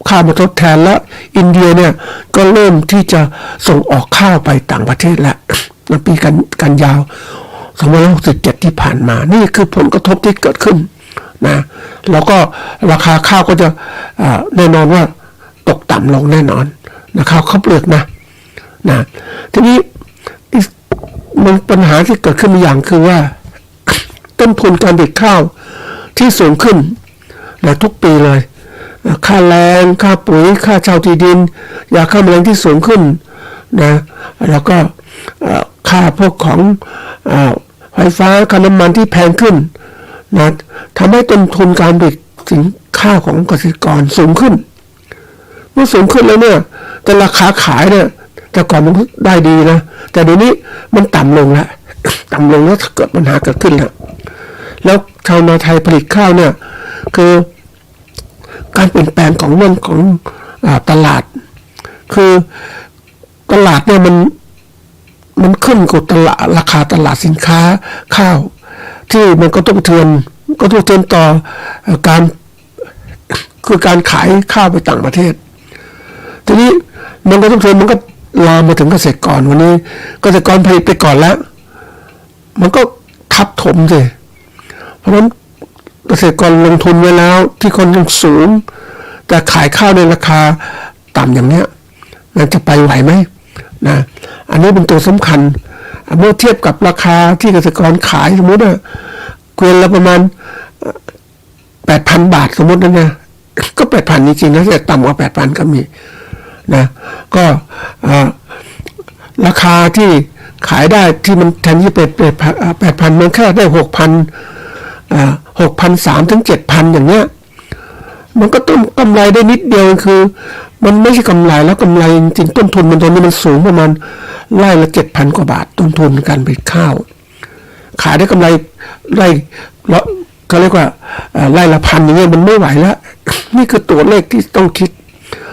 D: ข้าวมาทดแทนแล้วอินเดียเนี่ยก็เริ่มที่จะส่งออกข้าวไปต่างประเทศแล้วในปีกันยาว2567ที่ผ่านมานี่คือผลกระทบที่เกิดขึ้นนะแล้วก็ราคาข้าวก็จะแน่นอนว่าตกต่ำลงแน่นอนนะข้าวเปลือกนะทีนี้มันปัญหาที่เกิดขึ้นอย่างคือว่าต้นทุนการผลิตข้าวที่สูงขึ้นนะทุกปีเลยค่าแรงค่าปุ๋ยค่าเช่าที่ดินยาฆ่าแมลงที่สูงขึ้นนะแล้วก็ค่าพวกของไฟฟ้าค่าน้ำมันที่แพงขึ้นนะทำให้ต้นทุนการผลิตสินค้าของเกษตรกรสูงขึ้นเมื่อสูงขึ้นแล้วเนี่ยแต่ราคาขายเนี่ยแต่ก่อนมันได้ดีนะแต่เดี๋ยวนี้มันต่ำลงแล้วต่ำลงแล้วเกิดปัญหาเกิดขึ้นแล้วชาวนาไทยผลิตข้าวเนี่ยคือการเปลี่ยนแปลงของเรื่องของตลาดคือตลาดเนี่ยมันขึ้นกับตลาดราคาตลาดสินค้าข้าวที่มันก็ต้องเทือนต่อการขายข้าวไปต่างประเทศทีนี้มันก็ต้องเทือนมันก็ลามมาถึงเกษตรกรวันนี้เกษตรกรผลิตไปก่อนแล้วมันก็ทับถมสิเพราะฉะนั้นเกษตรกรลงทุนไว้แล้วที่คนยังสูงแต่ขายข้าวในราคาต่ำอย่างเนี้ยมันจะไปไหวไหมนะอันนี้เป็นตัวสำคัญเมื่อเทียบกับราคาที่เกษตรกรขายสมมติว่าเกวียนละประมาณ 8,000 บาทสมมตินะเนี่ยก็ 8,000 จริงๆนะแต่ต่ำกว่า 8,000 ก็มีนะก็ราคาที่ขายได้ที่มันแทนที่เป็น 8,000 มันแค่ได้ 6,300 ถึง 7,000 อย่างเงี้ยมันก็ต้องกำไรได้นิดเดียวคือมันไม่ใช่กำไรแล้วกำไรจริงๆต้นทุนมันตอนนี้มันสูงประมาณไร่ละ 7,000 กว่าบาทต้นทุนการผลิตข้าวขายได้กำไรไร่ละเขาเรียกว่าไร่ละพันอย่างเงี้ยมันไม่ไหวแล้วนี่คือตัวเลขที่ต้องคิด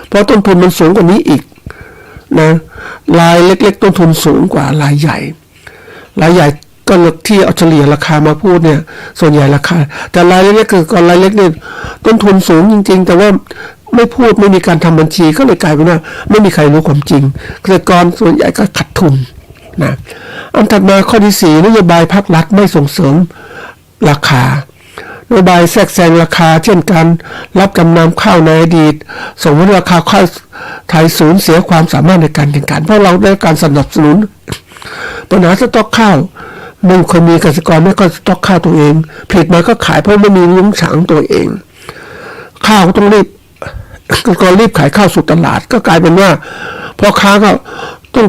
D: เพราะต้นทุนมันสูงกว่านี้อีกนะรายเล็กๆต้นทุนสูงกว่ารายใหญ่ก็เลือกที่เอาเฉลี่ยราคามาพูดเนี่ยส่วนใหญ่ราคาแต่รายเล็กๆคือก่อนรายเล็กเนี่ยต้นทุนสูงจริงๆแต่ว่าไม่พูดไม่มีการทำบัญชีก็เลยกลายเป็นว่าไม่มีใครรู้ความจริงเกษตรกรส่วนใหญ่ก็ขาดทุนนะอันถัดมาข้อที่4นโยบายภาครัฐไม่ส่งเสริมราคานโยบายแทรกแซงราคาเช่นการรับจำนำข้าวในอดีตส่งให้ราคาข้าวไทยสูญเสียความสามารถในการแข่งขันเพราะเราได้การสนับสนุนปัญหาสต็อกข้าวไม่เคยมีเกษตรกรไม่ก็สต็อกข้าวตัวเองผลิตมาก็ขายเพราะไม่มียุ้งฉางตัวเองข้าวก็ต้องรีบขายข้าวสู่ตลาดก็กลายเป็นว่าพ่อค้าก็ต้อง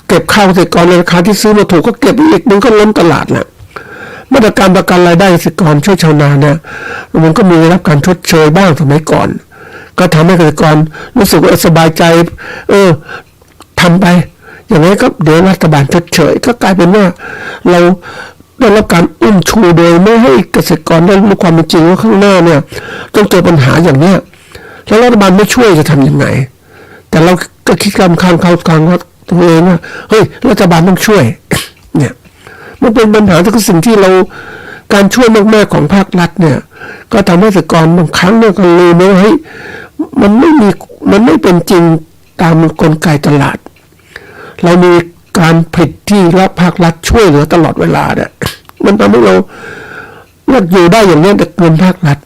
D: เก็บข้าวเกษตรกรในราคาที่ซื้อมาถูกก็เก็บอีกมันก็ล้นตลาดแหละมาตรการประกันรายได้เกษตรกรช่วยชาวนาเนี่ยมันก็มีรับการชดเชยบ้างสมัยก่อนก็ทำให้เกษตรกรรู้สึกว่าสบายใจทำไปอย่างนี้ก็เดี๋ยวรัฐบาลชดเชยก็กลายเป็นว่าเราได้รับการอุ้มชูโดยไม่ให้เกษตรกรได้รู้ความเป็นจริงว่าข้างหน้าเนี่ยต้องเจอปัญหาอย่างเนี้ยแล้วรัฐบาลไม่ช่วยจะทำยังไงแต่เราก็คิดกำข้างว่าตัวเองว่าเฮ้ยรัฐบาลต้องช่วยเนี่ยมันเป็นปัญหาที่สิ่งที่เราการช่วยมากๆของภาครัฐเนี่ยก็ทำให้เกษตรกรบางครั้งเนี่ยก็ลืมว่าเฮ้ยมันไม่เป็นจริงตามกลไกตลาดเรามีการผลิตที่รับภาครัฐช่วยเหลือตลอดเวลาเนี่ยมันทำให้เราอยู่ได้อย่างนี้แต่เงินภาครัฐ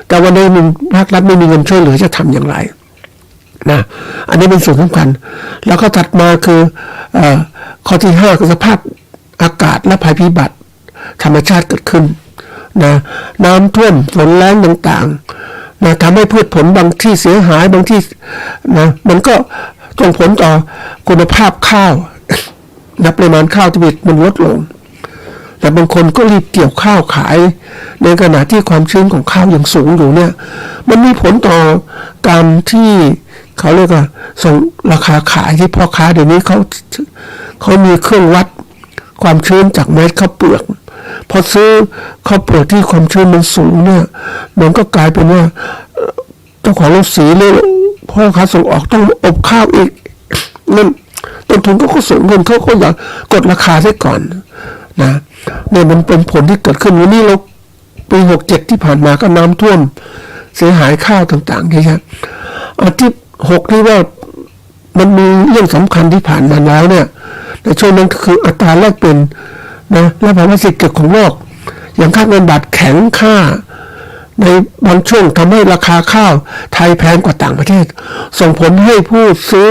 D: แต่วันนี้ภาครัฐไม่มีเงินช่วยเหลือจะทำอย่างไรนะอันนี้เป็นส่วนสำคัญแล้วก็ถัดมาคือข้อที่5คือสภาพอากาศและภัยพิบัติธรรมชาติเกิดขึ้นนะน้ำท่วมฝนแล้งต่างๆนะทำให้พืชผลบางที่เสียหายบางที่นะมันก็ส่งผลต่อคุณภาพข้าวนะปริมาณข้าวที่มันลดลงแต่บางคนก็รีบเกี่ยวข้าวขายในขณะที่ความชื้นของข้าวยังสูงอยู่เนี่ยมันมีผลต่อการที่เขาเรียกว่าส่งราคาขายที่พ่อค้าเดี๋ยวนี้เขามีเครื่องวัดความชื้นจากเม็ดข้าวเปลือกพอซื้อข้าวเปลือกที่ความชื้นมันสูงเนี่ยมันก็กลายเป็นว่าเจ้าของโรงสีหรือพ่อค้าส่งออกต้องอบข้าวอีกนั่นต้นทุนก็สูงเงินเขาก็อยากกดราคาได้ก่อนนะเนี่ยมันเป็นผลที่เกิดขึ้นวันนี้เราปี67ที่ผ่านมาก็น้ำท่วมเสียหายข้าวต่างๆเยอะแยะ อันที่6ที่ว่ามันมีเรื่องสำคัญที่ผ่านมาแล้วเนี่ยในช่วงนั้นก็คืออัตราแลกเปลี่ยนนะและภาวะเศรษฐกิจของโลกอย่างค่าเงินบาทแข็งค่าในบางช่วงทำให้ราคาข้าวไทยแพงกว่าต่างประเทศส่งผลให้ผู้ซื้อ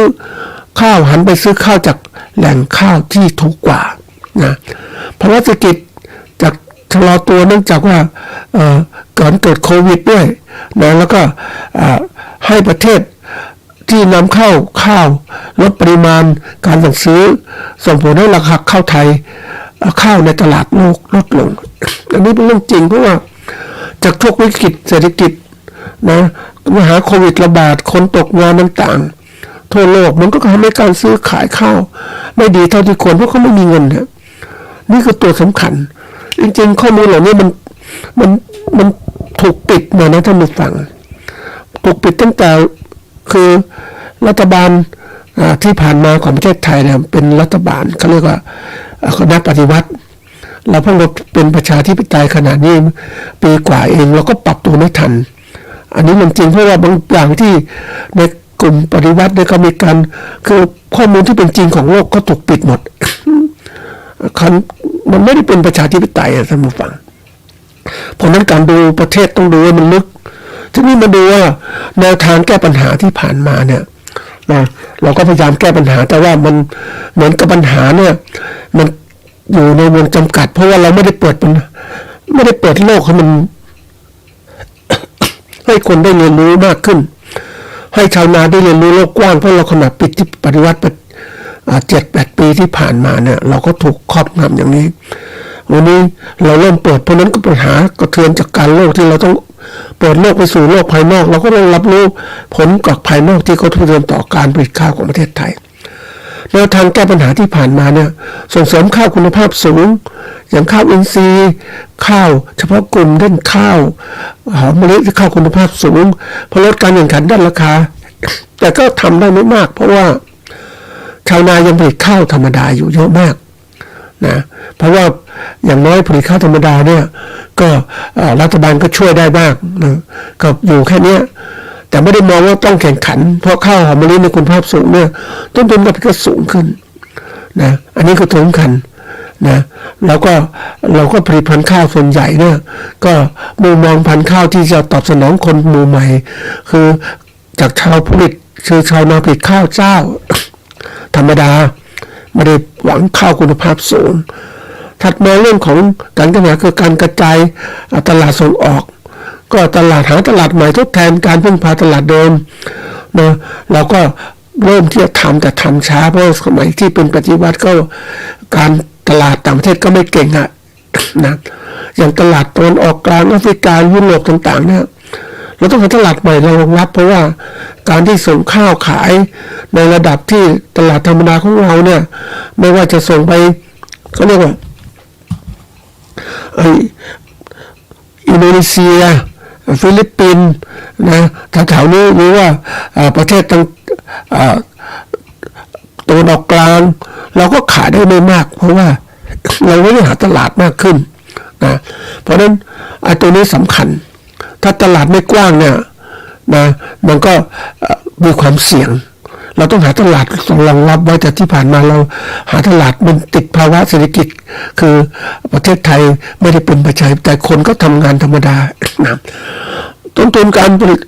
D: ข้าวหันไปซื้อข้าวจากแหล่งข้าวที่ถูกกว่านะภาวะเศรษฐกิจจากชะลอตัวเนื่องจากว่าก่อนเกิดโควิดด้วยนะแล้วก็ให้ประเทศที่นำเข้าข้าวลดปริมาณการสั่งซื้อส่งผลให้ราคาข้าวไทยข้าวในตลาดโลกลดลงอันนี้เป็นเรื่องจริงเพราะว่าจากทุกวิกฤตเศรษฐกิจนะมหาโควิดระบาดคนตกงานต่างๆทั่วโลกมันก็ทำให้การซื้อขายข้าวไม่ดีเท่าที่ควรเพราะเขาไม่มีเงินเนี่ยนี่คือตัวสำคัญจริงๆข้อมูลเหล่านี้มันถูกปิดมานะท่านผู้ฟังถูกปิดตั้งแต่คือรัฐบาลที่ผ่านมาของประเทศไทยเนี่ยเป็นรัฐบาลเขาเรียกว่าคณะปฏิวัติเราเพิ่งมาเป็นประชาธิปไตยขนาดนี้ปีกว่าเองเราก็ปรับตัวไม่ทันอันนี้มันจริงเพราะว่าบางอย่างที่ในกลุ่มปฏิวัติเนี่ยก็มีการคือข้อมูลที่เป็นจริงของโลกก็ถูกปิดหมดมันไม่ได้เป็นประชาธิปไตยท่านผู้ฟังเพราะนั้นการดูประเทศต้องดูว่ามันลึกทีนี้มาดูว่าแนวทางแก้ปัญหาที่ผ่านมาเนี่ยนะเราก็พยายามแก้ปัญหาแต่ว่ามันเหมือนกับปัญหาเนี่ยมันอยู่ในวงจำกัดเพราะว่าเราไม่ได้เปิดโลกให้มัน ให้คนได้เรียนรู้มากขึ้นให้ชาวนาได้เรียนรู้โลกกว้างเพราะเราขนาดปิดที่ปฏิวัติ7-8 ปีที่ผ่านมาเนี่ยเราก็ถูกครอบงำอย่างนี้วันนี้เราเริ่มเปิดเพราะนั้นก็ปัญหากระเทือนจากการโลกที่เราต้องเปิดโลกไปสู่โลกภายนอกเราก็ต้องรับรู้ผลจากภายนอกที่เขากระเทือนต่อการผลิตข้าวของประเทศไทยแนวทางแก้ปัญหาที่ผ่านมาเนี่ยส่งเสริมข้าวคุณภาพสูงอย่างข้าวอินทรีย์ข้าวเฉพาะกลุ่มด้านข้าวหอมมะลิที่ข้าวคุณภาพสูงเพื่อลดการแข่งขันด้านราคาแต่ก็ทำได้ไม่มากเพราะว่าชาวนายังผลิตข้าวธรรมดาอยู่เยอะมากนะเพราะว่าอย่างน้อยผลิตข้าวธรรมดาเนี่ยก็รัฐบาลก็ช่วยได้บ้างนะก็อยู่แค่นี้แต่ไม่ได้มองว่าต้องแข่งขันเพราะข้าวหอมมะลิในคุณภาพสูงเนี่ยต้นทุนก็สูงขึ้นนะอันนี้ก็สำคัญนะแล้วก็เราก็ผลิตพันธุ์ข้าวส่วนใหญ่เนี่ยก็มุมมองพันธุ์ข้าวที่จะตอบสนองคนหมู่ใหม่คือจากชาวผลิตคือชาวนาผลิตข้าวเจ้าธรรมดาไม่ได้หวังข้าวคุณภาพสูงถัดมาเรื่องของการแก้ปัญหาคือการกระจายตลาดส่งออกก็หาตลาดใหม่ทดแทนการพึ่งพาตลาดเดิมนะเราก็เริ่มที่จะทำแต่ทำช้าเพราะสมัยที่เป็นปฏิวัติก็การตลาดต่างประเทศก็ไม่เก่งนะอย่างตลาดตะวันออกกลางแอฟริกายุโรปต่างๆเนี่ยเราต้องหาตลาดใหม่รองรับเพราะว่าการที่ส่งข้าวขายในระดับที่ตลาดธรรมดาของเราเนี่ยไม่ว่าจะส่งไปเขาเรียกว่าอินโดนีเซียฟิลิปปินส์นะแถวๆนี้หรือว่าประเทศตะวันออกกลางเราก็ขายได้ไม่มากเพราะว่าเราไม่ได้หาตลาดมากขึ้นนะเพราะฉะนั้นตัวนี้สำคัญถ้าตลาดไม่กว้างเนี่ยนะมันก็มีความเสี่ยงเราต้องหาตลาดรองรับไว้แต่ที่ผ่านมาเราหาตลาดมันติดภาวะเศรษฐกิจคือประเทศไทยไม่ได้เป็นประชาธิปไตยคนก็ทำงานธรรมดานะต้นทุนการผลิต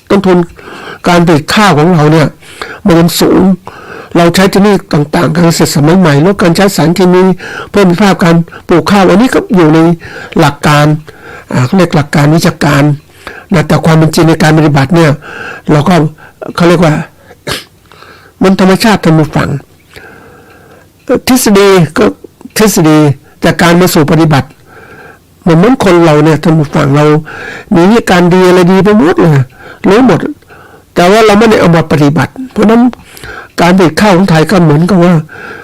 D: ต้นทุนการผลิตข้าวของเราเนี่ยมันสูงเราใช้เทคนิคต่างๆการเกษตรสมัยใหม่ลดการใช้สารเคมีเพิ่มคุณภาพการปลูกข้าวอันนี้ก็อยู่ในหลักการเขาเรียกหลักการวิชาการนะแต่ความเป็นจริงในการปฏิบัติเนี่ยเราก็เขาเรียกว่ามันธรรมชาติธรรมฟังทฤษฎีก็ทฤษฎีแต่การมาสู่ปฏิบัติเหมือนคนเราเนี่ยธรรมฟังเรามีวิธีการดีอะไรดีไปหมดเลยรู้หมดแต่ว่าเราไม่ได้เอามาปฏิบัติเพราะนั้นการผลิตข้าวของไทยก็เหมือนกับว่า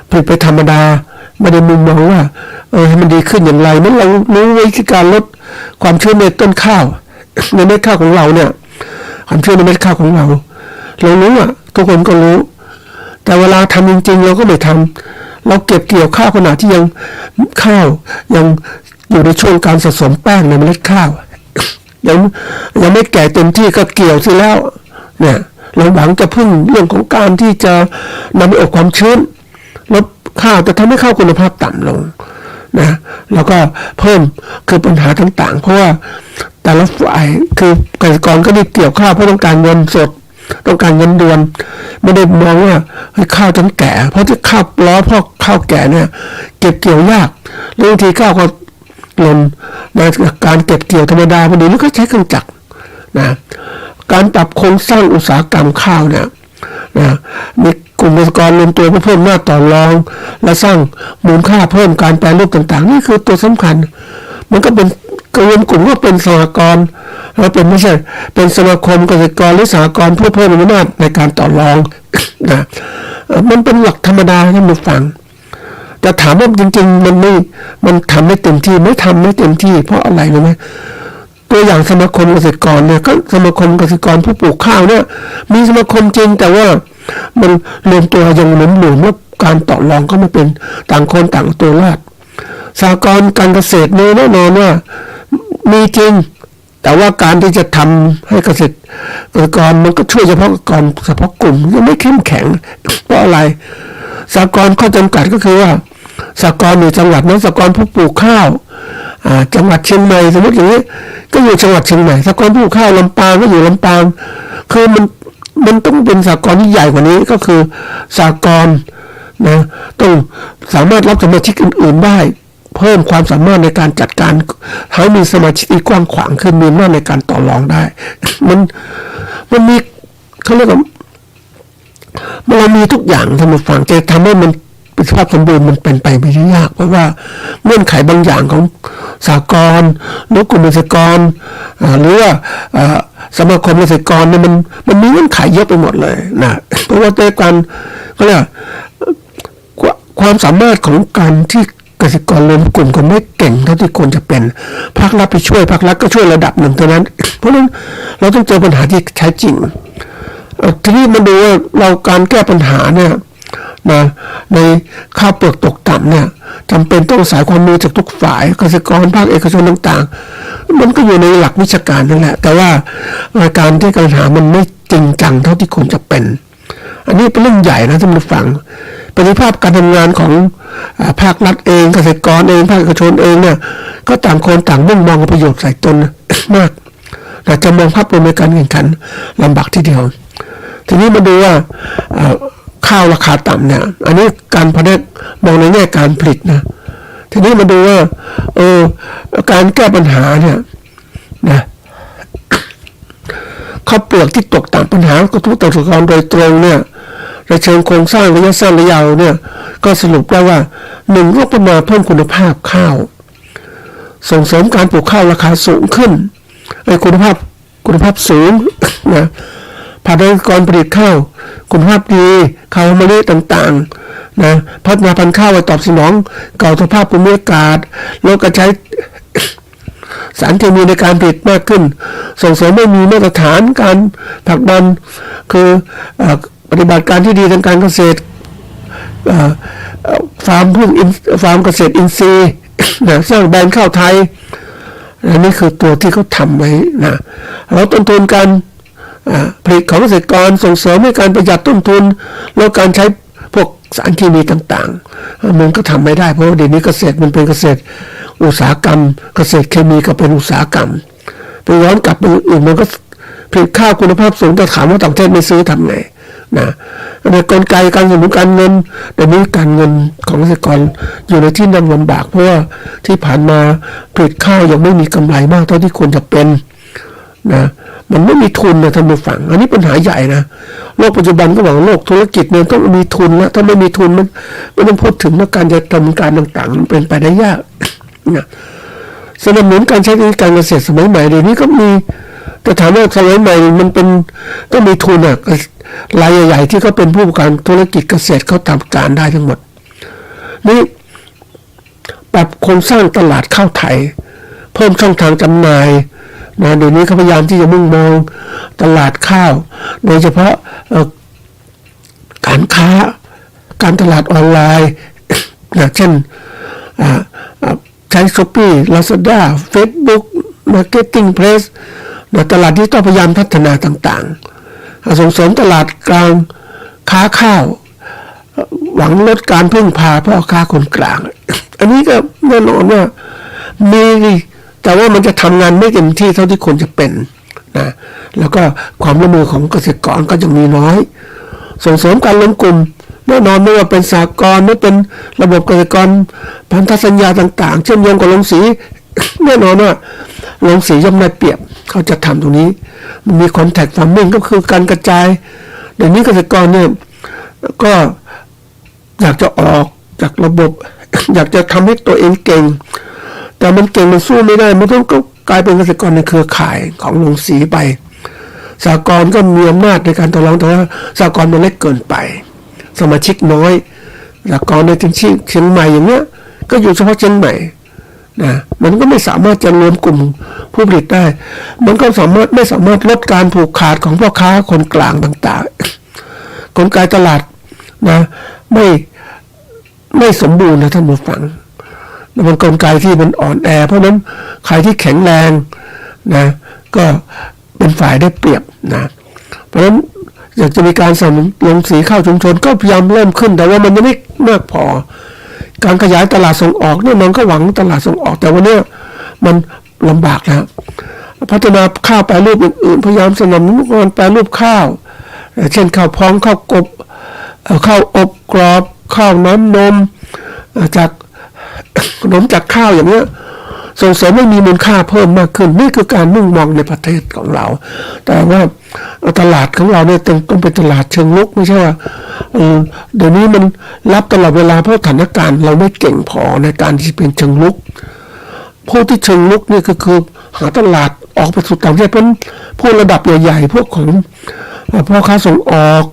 D: ผลิตไปธรรมดาไม่ได้มุมมองว่าให้มันดีขึ้นอย่างไรนั้นเรารู้วิธีการลดความชื้นในต้นข้าวในเม็ดข้าวของเราเนี่ยความชื้นในเม็ดข้าวของเรารู้อ่ะทุกคนก็รู้แต่เวลาทำจริงๆเราก็ไม่ทำเราเก็บเกี่ยวข้าวขณะที่ยังข้าวยังอยู่ในช่วงการสะสมแป้งในเมล็ดข้าวยังไม่แก่เต็มที่ก็เกี่ยวสิแล้ว เนี่ยเราหวังจะพึ่งเรื่องของการที่จะนำไปอบความชื้นลดข้าวแต่ทำให้ข้าวคุณภาพต่ำลงนะแล้วก็เพิ่มคือปัญหาต่างๆเพราะว่าแต่ละฝ่ายคือเกษตรกรก็ได้เกี่ยวข้าวเพราะต้องการเงินสดต้องการเงินด่วนไม่ได้มองว่าข้าวจนแก่เพราะที่ข้าวล้อเพราะข้าวแก่เนี่ยเก็บเกี่ยวยากแล้วบางทีข้าวก็หล่นในการเก็บเกี่ยวธรรมดาพอดีแล้วก็ใช้เครื่องจักรนะการปรับโครงสร้างอุตสาหกรรมข้าวเนี่ยนะมีกลุ่มเกษตรกรรวมตัวเพื่อเพิ่มหน้าต่อรองและสร้างมูลค่าเพิ่มการแปรรูปต่างๆนี่คือตัวสำคัญมันก็เป็นรวมกลุ่มก็เป็นสหกรณ์แล้วเป็นไม่ใช่เป็นสมาคมเกษตรกรหรือสหกรณ์เพื่อเพิ่มอำนาจในการต่อรองนะมันเป็นหลักธรรมดาท่านผู้ฟังแต่ถามว่าจริงๆมันทำไม่เต็มที่ไม่ทำไม่เต็มที่เพราะอะไรรู้ไหมตัวอย่างสมาคมเกษตรกรเนี่ยก็สมาคมเกษตรกรผู้ปลูกข้าวเนี่ยมีสมาคมจริงแต่ว่ามันรวมตัวยังหลวมๆแล้วการต่อรองก็ไม่เป็นต่างคนต่างตัวรอดสหกรณ์การเกษตรเนี่ยแน่นอนว่ามีจริงแต่ว่าการที่จะทำให้เกษตรกรมันก็ช่วยเฉพาะกรเฉพาะกลุ่มยังไม่เข้มแข็งเพราะอะไรสหกรณ์ข้อจำกัดก็คือว่าสหกรณ์ในจังหวัดนั้นสหกรณ์ผู้ปลูกข้าวจังหวัดเชียงใหม่สมมติอย่างนี้ก็อยู่จังหวัดเชียงใหม่สหกรณ์ผู้ปลูกข้าวลำปางก็อยู่ลำปางคือมันต้องเป็นสหกรณ์ที่ใหญ่กว่านี้ก็คือสหกรณ์นะต้องสามารถรับสมาชิกอื่นๆได้เพิ่มความสามารถในการจัดการให้มีสมาชิกที่กว้างขวางขึ้นมีอำนาจในการต่อรองได้มันมีเขาเรียกว่าเรามีทุกอย่างทำมาฟังจะทำให้มันเป็นสภาพสมบูรณ์มันเป็นไปไม่ได้ยากเพราะว่าเงื่อนไขบางอย่างของสหกรณ์หรือกลุ่มเกษตรกรหรือว่าสมาคมเกษตรกรเนี่ยมันมีเงื่อนไขเยอะไปหมดเลยนะเพราะว่าในการเขาเรียกความสามารถของการที่เกษตรกรรวมกลุ่มกันไม่เก่งเท่าที่ควรจะเป็นภาครัฐไปช่วยภาครัฐก็ช่วยระดับหนึ่งเท่านั้นเพราะฉะนั้นเราต้องเจอปัญหาที่แท้จริงทีนี้มาดูว่าเราการแก้ปัญหาเนี่ยนะในข้าวเปลือกตกต่ำเนี่ยจำเป็นต้องอาศัยความรู้จากทุกฝ่ายเกษตรกรภาคเอกชนต่างๆมันก็อยู่ในหลักวิชาการนั่นแหละแต่ว่าการแก้ปัญหามันไม่จริงจังเท่าที่ควรจะเป็นอันนี้เป็นเรื่องใหญ่นะท่านผู้ฟังประสิทธิภาพการทำงานของภาครัฐเองเกษตรกรเองภาคเอกชนเองเนี่ยก็ต่างคนต่างมุ่งมองประโยชน์ใส่ตนมากแต่จะมองภาพรวมในการแข่งขันลำบากทีเดียวทีนี้มาดูว่าข้าวราคาต่ำเนี่ยอันนี้การพนักมองในแง่การผลิตนะทีนี้มาดูว่าการแก้ปัญหาเนี่ยนะข้าวเปลือกที่ตกต่ำปัญหากระทบต่อเกษตรกรโดยตรงเนี่ยในเชิงโครงสร้างระยะสั้นระยะยาวเนี่ยก็สรุปได้ว่า1งบประมาณเพิ่มคุณภาพข้าวส่งเสริมการปลูกข้าวราคาสูงขึ้นคุณภาพสูงนะภาคกรผลิตข้าวคุณภาพดีข้าวมะลิต่างๆนะพัฒนาพันธุ์ข้าวไว้ตอบสนองเก่าสภาพภูมิอากาศแล้วก็ใช้สารเคมีในการผลิตมากขึ้นส่งเสริมให้มีมาตรฐานการผลักดันคือปฏิบัติการที่ดีทางการเกษตรฟาร์มเกษตรอินทรีย์นะสร้างแบรนด์ข้าวไทยอันนี้คือตัวที่เขาทำไว้นะแล้วต้นทุนการผลิตของเกษตรกรส่งเสริมให้การประหยัดต้นทุนแล้วการใช้พวกสารเคมีต่างๆมันก็ทำไม่ได้เพราะว่าเดี๋ยวนี้เกษตรมันเป็นเกษตรอุตสาหกรรมเกษตรเคมีก็เป็นอุตสาหกรรมไปย้อนกลับไปอื่นมันก็ผลิตข้าวคุณภาพสูงแต่ถามว่าต่างประเทศไม่ซื้อทำไงนะในกลไกการสนับสนุนการเงินเดี๋ยวนี้การเงินของเกษตรกรอยู่ในที่นั่งลำบากเพราะว่าที่ผ่านมาผลิตข้าวยังไม่มีกำไรมากเท่าที่ควรจะเป็นนะมันไม่มีทุนนะท่านผู้ฟังอันนี้ปัญหาใหญ่นะโลกปัจจุบันก็บอกโลกธุรกิจเนี่ยต้องมีทุนแล้วถ้าไม่มีทุนมันไม่ต้องพูดถึงว่าการจะดำเนินการต่างๆมันเป็นไปได้ยากนะสนับสนุนการใช้การเกษตรสมัยใหม่เดี๋ยวนี้ก็มีแต่ถามว่าสมัยใหม่มันเป็นต้องมีทุนอ่ะรายใหญ่ๆที่เขาเป็นผู้ประกอบการธุรกิจเกษตรเขาทำการได้ทั้งหมดนี่ปรับโครงสร้างตลาดข้าวไทยเพิ่มช่องทางจำหน่ายนะเดี๋ยวนี้เขาพยายามที่จะมุ่งมองตลาดข้าวโดยเฉพาะการค้าการตลาดออนไลน์นะเช่นใช้ Shopee Lazada Facebook Marketing Placeนะตลาดที่ต้องพยายามพัฒนาต่างๆ ส่งเสริมตลาดกลางค้าข้าวหวังลดการพึ่งพาพ่อค้าคนกลางอันนี้ก็แน่นอนว่ามีแต่ว่ามันจะทำงานไม่เต็มที่เท่าที่ควรจะเป็นนะแล้วก็ความร่วมมือของเกษตรกรก็ยังมีน้อยส่งเสริมการรวมกลุ่มแน่นอนไม่ว่าเป็นสหกรณ์ไม่เป็นระบบเกษตรกรพันธสัญญาต่างๆเชื่อมโยงกับโรงสี แน่นอนว่าโรงสีย่อมได้เปรียบเขาจะทำตรงนี้มันมีคอนแทคฟาร์มมิ่งก็คือการกระจายเดี๋ยวนี้เกษตรกรเนี่ยก็อยากจะออกจากระบบ อยากจะทำให้ตัวเองเก่งแต่มันเก่งมันสู้ไม่ได้มันต้องก็กลายเป็นเกษตรกรในเครือข่ายของโรงสีไปสหกรณ์ก็มีอำนาจในการต่อรองแต่ว่าสหกรณ์มันเล็กเกินไปสมาชิกน้อยสหกรณ์ในเชียงใหม่อย่างเงี้ยก็อยู่เฉพาะเชียงใหม่นะมันก็ไม่สามารถจะรวมกลุ่มผู้ผลิตได้มันก็ไม่สามารถลดการผูกขาดของพ่อค้าคนกลางต่างๆกลไกตลาดนะไม่สมบูรณ์นะท่านผู้ฟังมันกลไกที่มันอ่อนแอเพราะนั้นใครที่แข็งแรงนะก็เป็นฝ่ายได้เปรียบนะเพราะฉะนั้นอยากจะมีการสนับสนุนโรงสีข้าวชุมชนก็พยายามเริ่มขึ้นแต่ว่ามันยังไม่มากพอการขยายตลาดส่งออกเนี่ยมันก็หวังตลาดส่งออกแต่วันนี้มันลำบากแล้วพัฒนาข้าวแปรรูปอื่นๆพยายามสนับสนุนการแปรรูปข้าวเช่นข้าวพองข้าวกบข้าวอบกรอบข้าวน้ำนมจากขนมจากข้าวอย่างเงี้ยส่งเสริมให้มีมูลค่าเพิ่มมากขึ้นนี่คือการมุ่งมองในประเทศของเราแต่ว่าตลาดของเราเนี่ยต้องเป็นตลาดเชิงลุกไม่ใช่ว่าเดี๋ยวนี้มันรับตลอดเวลาเพราะสถานการณ์เราไม่เก่งพอในการที่เป็นเชิงลุกผู้ที่เชิงลุกนี่ก็คือหาตลาดออกไปสู่ต่างประเทศเป็นผู้ระดับใหญ่ๆพวกของพ่อค้าส่งออก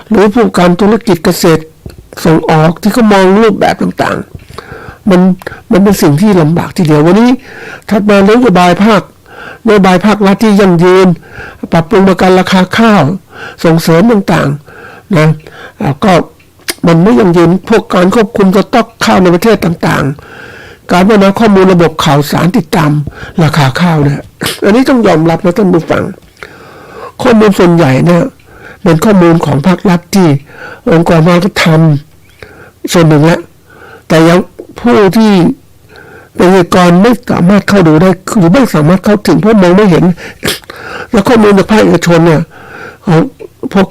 D: หรือพวกการธุรกิจเกษตรส่งออกที่เขามองรูปแบบต่างๆมันเป็นสิ่งที่ลำบากทีเดียววันนี้ถัดมานโยบายภาครัฐที่ยั่งยืนปรับปรุงประกันราคาข้าวส่งเสริมต่างๆนะก็มันไม่ยั่งยืนพวกการควบคุมสต็อกข้าวในประเทศต่างๆการพัฒนาข้อมูลระบบข่าวสารติดตามราคาข้าวเนี่ยอันนี้ต้องยอมรับนะท่านผู้ฟังข้อมูลส่วนใหญ่เนี่ยเป็นข้อมูลของภาครัฐที่องค์กรภาคธรรมส่วนหนึ่งแล้วแต่ยังผู้ที่เป็นเกษตรกรไม่สามารถเข้าดูได้หรือไม่สามารถเข้าถึงเพราะมองไม่เห็นแล้วข้อมูลจากภาคเอกชนเนี่ยพวก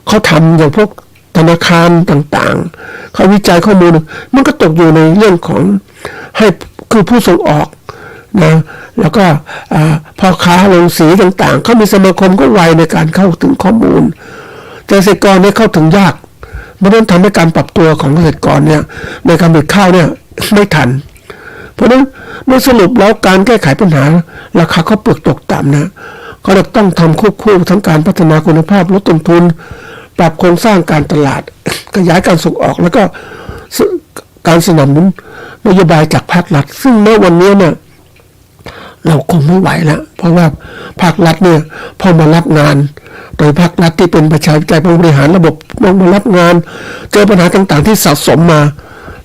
D: เขาทำอย่างพวกธนาคารต่างๆเขาวิจัยข้อมูลมันก็ตกอยู่ในเรื่องของให้คือผู้ส่งออกนะแล้วก็พ่อค้าโรงสีต่างๆเขามีสมาคมก็ไวในการเข้าถึงข้อมูลแต่เกษตรกรเนี่ยเข้าถึงยากมันต้องทำให้การปรับตัวของเกษตรกรเนี่ยในการผลิตข้าวเนี่ยไม่ทันเพราะฉะนั้นเมื่อสรุปแล้วการแก้ไขปัญหาราคาข้าวเปลือกตกต่ำนะก็ต้องทำควบคู่ทั้งการพัฒนาคุณภาพลดต้นทุนปรับโครงสร้างการตลาดขยายการส่งออกแล้วก็การสนับสนุนนโยบายจากภาครัฐซึ่งในวันนี้เนี่ยเราคงไม่ไหวแล้วเพราะว่าภาครัฐเนี่ยพอมารับงานโดยภาครัฐที่เป็นประชาธิปไตยบริหารระบบมารับงานเจอปัญหาต่างๆที่สะสมมา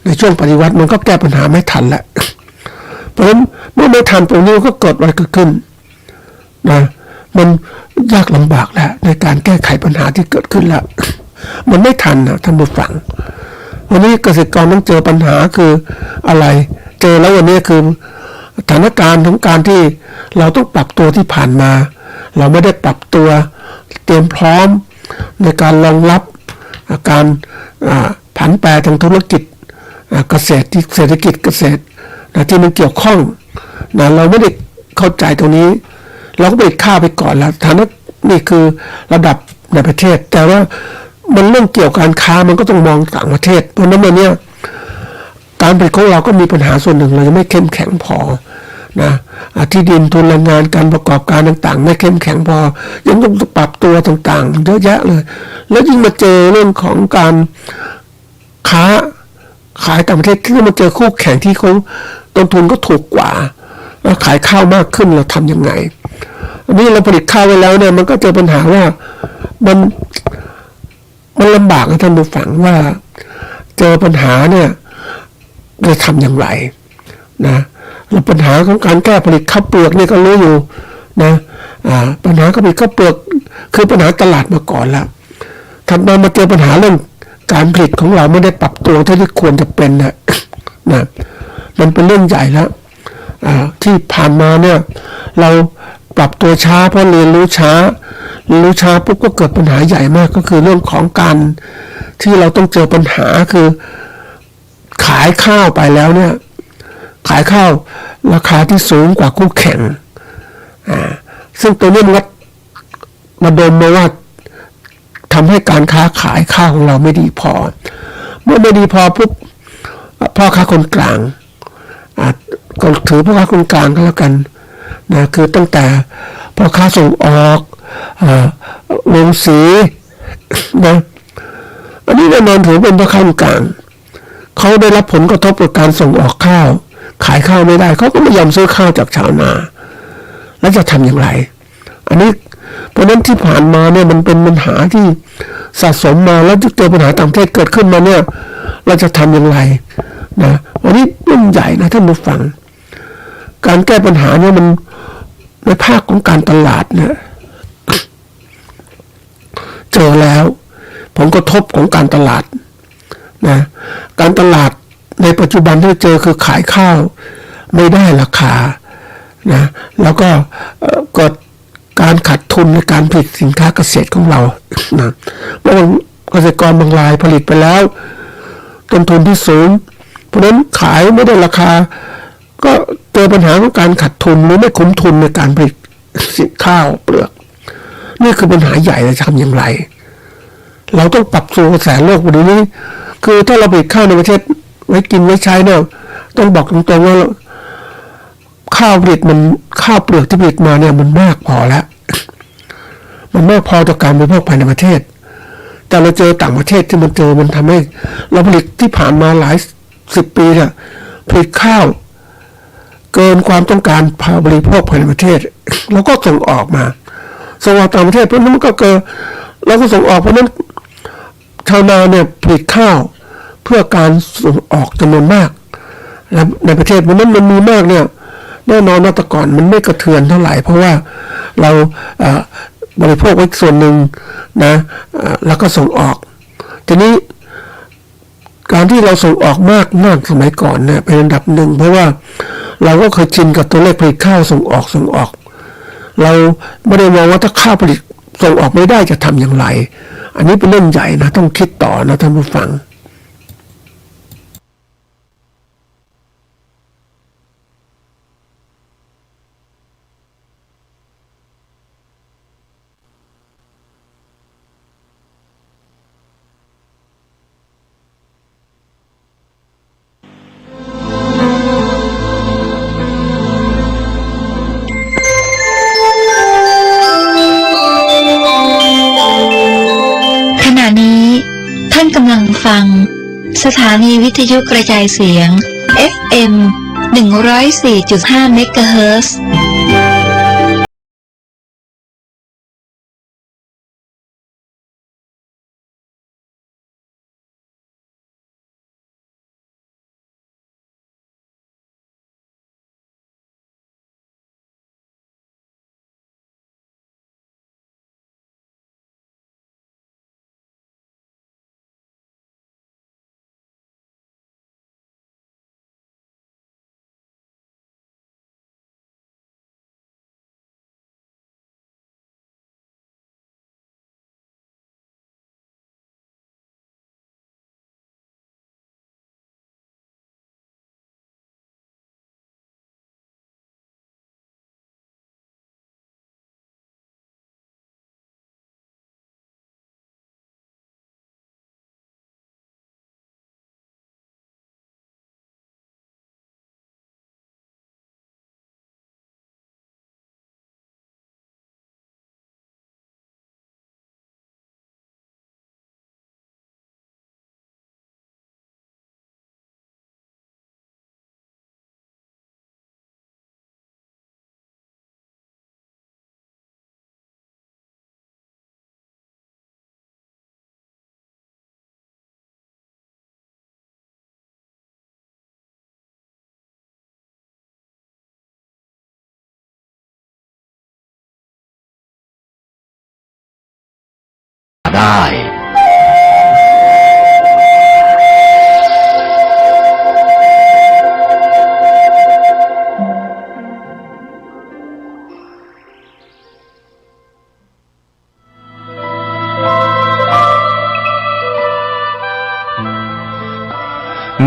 D: ในช่วงปฏิวัติมันก็แก้ปัญหาไม่ทันแหละเพราะฉะนั้นเมื่อไม่ทันตรงนี้ก็เกิดอะไรขึ้นนะมันยากลำบากแล้วในการแก้ไขปัญหาที่เกิดขึ้นแล้วมันไม่ทันนะท่านผู้ฟังวันนี้เกษตรกรต้องเจอปัญหาคืออะไรเจอแล้ววันนี้คือสถานการณ์ของการที่เราต้องปรับตัวที่ผ่านมาเราไม่ได้ปรับตัวเตรียมพร้อมในการรองรับการผันแปรทางธุรกิจเกษตรที่เศรษฐกิจเกษตรที่มันเกี่ยวข้องเราไม่ได้เข้าใจตรงนี้เราก็ไปฆ่าไปก่อนแล้วฐานะนี่คือระดับในประเทศแต่ว่ามันเรื่องเกี่ยวกับการค้ามันก็ต้องมองต่างประเทศเพราะนั้นเนี่ยการผลิตของเราก็มีปัญหาส่วนหนึ่งเรายังไม่เข้มแข็งพอนะที่ดินทุนแรงงานการประกอบการต่างๆไม่เข้มแข็งพอยังต้องปรับตัวต่างๆเยอะแยะเลยแล้วยิ่งมาเจอเรื่องของการค้าขายต่างประเทศที่มาเจอคู่แข่งที่เขาต้นทุนก็ถูกกว่าแล้วขายข้าวมากขึ้นเราทำยังไงอันนี้เราผลิตข้าวไว้แล้วเนี่ยมันก็เจอปัญหาว่ามันลำบากนะท่านผู้ฟังว่าเจอปัญหาเนี่ยจะทำอย่างไรนะแล้วปัญหาของการแก้ผลิตข้าวเปลือกนี่ก็รู้อยู่นะปัญหาการผลิตข้าวเปลือก คือปัญหาตลาดมาก่อนแล้วถัดมาเจอปัญหาเรื่องการผลิตของเราไม่ได้ปรับตัวเท่าที่ควรจะเป็นนะนะมันเป็นเรื่องใหญ่แล้วที่ผ่านมาเนี่ยเราปรับตัวช้าเพราะเรียนรู้ช้าปุ๊บก็เกิดปัญหาใหญ่มากก็คือเรื่องของการที่เราต้องเจอปัญหาคือขายข้าวไปแล้วเนี่ยขายข้าวราคาที่สูงกว่าคู่แข่งซึ่งตัวนี้มันก็มาดมมาว่าทำให้การค้าขายข้าวของเราไม่ดีพอเมื่อไม่ดีพอปุ๊บพ่อค้าคนกลางก็ถือพ่อค้าคนกลางก็แล้วกันนะคือตั้งแต่พ่อค้าส่งออกโรงสีนะอันนี้แน่นอนถือเป็นพ่อค้าคนกลางเขาได้รับผลกระทบจากการส่งออกข้าวขายข้าวไม่ได้เขาก็ไม่ยอมซื้อข้าวจากชาวนาแล้วจะทำอย่างไรอันนี้เพราะนั้นที่ผ่านมาเนี่ยมันเป็นปัญหาที่สะสมมาแล้วเจอปัญหาต่างประเทศเกิดขึ้นมาเนี่ยเราจะทำอย่างไรนะวันนี้เรื่องใหญ่นะท่านผู้ฟังการแก้ปัญหาเนี่ยมันในภาคของการตลาดเนี่ยเจอแล้วผลกระทบของการตลาดนะการตลาดในปัจจุบันที่เจอคือขายข้าวไม่ได้ราคานะแล้วก็เกิดการขาดทุนในการผลิตสินค้าเกษตรของเรานะเพราะว่าเกษตรกรบางรายผลิตไปแล้วต้นทุนที่สูงเพราะนั้นขายไม่ได้ราคาก็เจอปัญหาของการขาดทุนหรือไม่คุ้มทุนในการผลิตสินข้าวเปลือกนี่คือปัญหาใหญ่จะทำอย่างไรเราต้องปรับสู่กระแสโลกวันนี้คือถ้าเราผลิตข้าวในประเทศไว้กินไว้ใช้เนี่ยต้องบอกตรงๆว่าข้าวผลิตมันข้าวเปลือกที่ผลิตมาเนี่ยมันมากพอแล้วมันมากพอต่อการบริโภคภายในประเทศแต่เราเจอต่างประเทศที่มันทำให้เราผลิตที่ผ่านมาหลาย10 ปีเนี่ยผลิตข้าวเกินความต้องการบริโภคภายในประเทศแล้วก็ส่งออกมาส่งออกต่างประเทศเพราะนั้นมันก็เกิดแล้วก็ส่งออกเพราะนั้นชาวนาเนี่ยผลิตข้าวเพื่อการส่งออกจำนวนมากและในประเทศมันมีมากเนี่ยแน่นอนว่าแต่ก่อนมันไม่กระเทือนเท่าไหร่เพราะว่าเราบริโภคไว้ส่วนหนึ่งนะแล้วก็ส่งออกทีนี้การที่เราส่งออกมากสมัยก่อนเนี่ยเป็นอันดับหนึ่งเพราะว่าเราก็เคยชินกับตัวเลขผลิตข้าวส่งออกเราไม่ได้มองว่าถ้าข้าวผลิตส่งออกไม่ได้จะทำอย่างไรอันนี้เป็นเรื่องใหญ่นะต้องคิดต่อนะท่านผู้ฟัง
E: ขณะนี้ท่านกำลังฟังสถานีวิทยุกระจายเสียง FM 104.5 เมกะเฮิรตซ์
A: ได้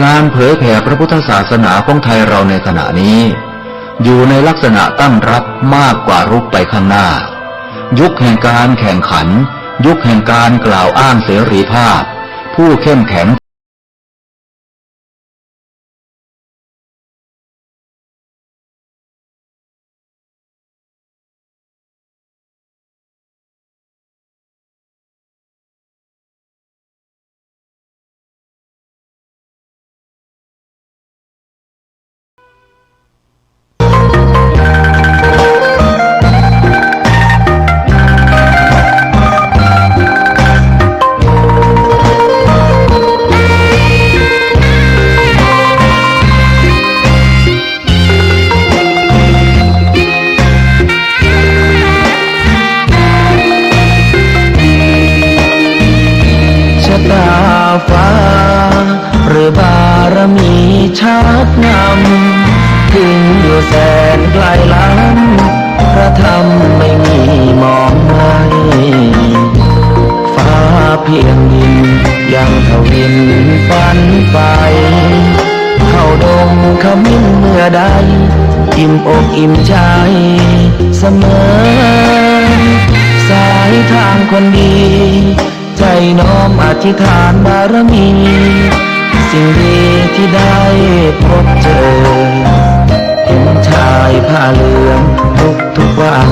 A: งานเผยแผ่พระพุทธศาสนาของไทยเราในขณะนี้ อยู่ในลักษณะตั้งรับมากกว่ารุกไปข้างหน้า ยุคแห่งการแข่งขัน ยุคแห่งการกล่าวอ้างเสรีภาพ ผู้เข้มแข็ง
F: ฟ้าหรือบารมีชักนำถึงอยู่แสนไกลล้ำพระธรรมไม่มีมองไม่ฟ้าเพียงดินยังทวินฝันไปเข้าดงขมิ้นเมื่อใดอิ่มอกอิ่มใจเสมอสายทางคนดีใจน้อมอธิษฐานบารมีสิ่งดีที่ได้พบเจอเห็นชายผ้าเหลืองทุกวัน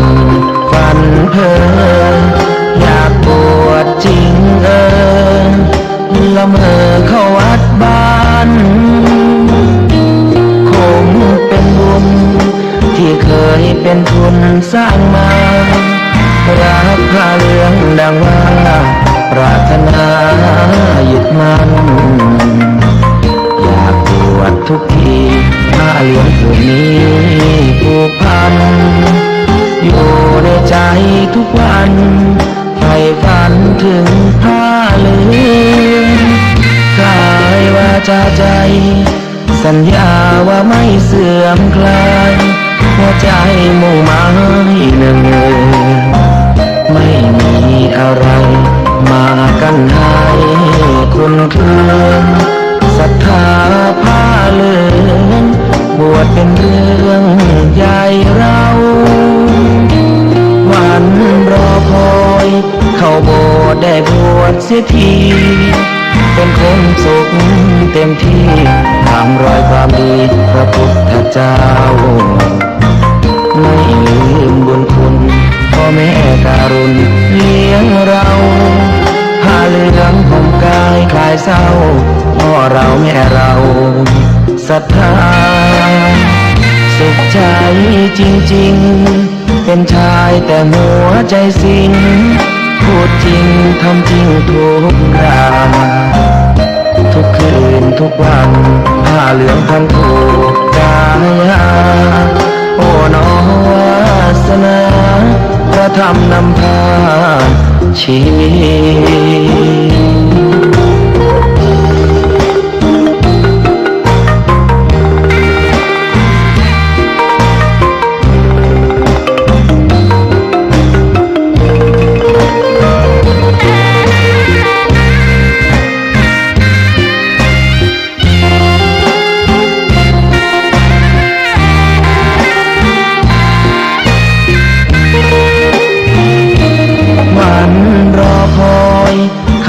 F: ฝันเพ้ออยากบวชจริงละเมอเข้าวัดบ้านคงเป็นบุญที่เคยเป็นทุนสร้างมารักผ้าเหลืองดังว่าปรารถนายึดมั่นอยากบวชทุกทีผ้าเหลืองผืนนี้ผูกพันอยู่ในใจทุกวันใฝ่ฝันถึงผ้าเหลืองกายวาจาใจสัญญาว่าไม่เสื่อมคลายหัวใจมุ่งหมายหนึ่งไม่มีอะไรมากันให้คุณคืนศรัทธาผ้าเหลืองบวชเป็นเรื่องใหญ่เราวันรอคอยเข้าโบสถ์ได้บวชเสียทีเป็นคนสุขเต็มที่ตามรอยความดีพระพุทธเจ้าไม่ลืมบุญคุณพ่อแม่การุณเลี้ยงเราผ้าเหลืองห่มกายคลายเศร้าพ่อเราแม่เราศรัทธาสุขใจจริงๆเป็นชายแต่หัวใจสิงพูดจริงทำจริงทุกราทุกคืนทุกวันผ้าเหลืองพันผูกกายโอ้น้อวาสนาพระธรรมนำพาชีวิ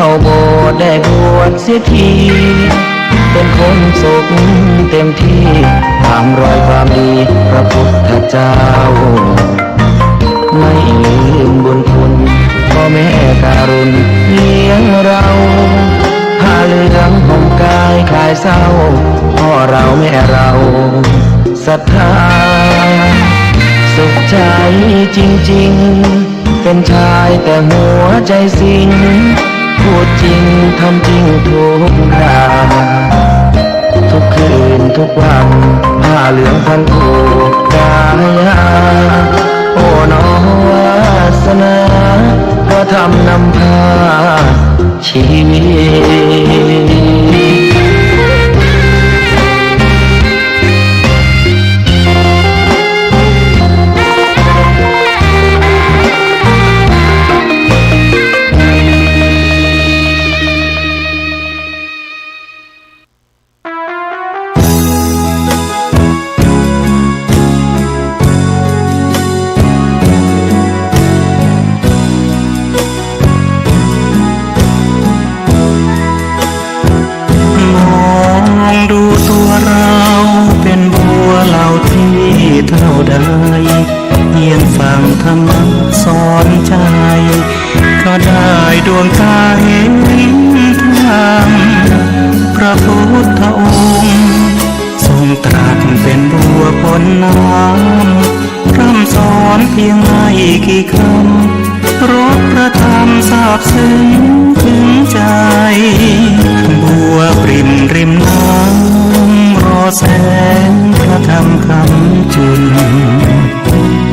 F: เข้าโบสถ์ได้บวชเสียทีเป็นคนสุขเต็มที่ตามรอยความดีพระพุทธเจ้าไม่ลืมบุญคุณพ่อแม่การุณเลี้ยงเราผ้าเหลืองห่มกายคลายเศร้าพ่อเราแม่เราศรัทธาสุขใจจริงๆเป็นชายแต่หัวใจสิงพูดจริงทำจริงทุกราทุกคืนทุกวันผ้าเหลืองพันผูกกายโอ้น้อวาสนาพระธรรมนำพา สอนใจก็ได้ดวงตาเห็นธรรมพระพุทธองค์ทรงตรัสเป็นบัวพ้นน้ำพร่ำสอนเพียงไม่กี่คำรสพระธรรมซาบซึ้งถึงใจบัวปริ่มริมน้ำรอแสงพระธรรมคำจุน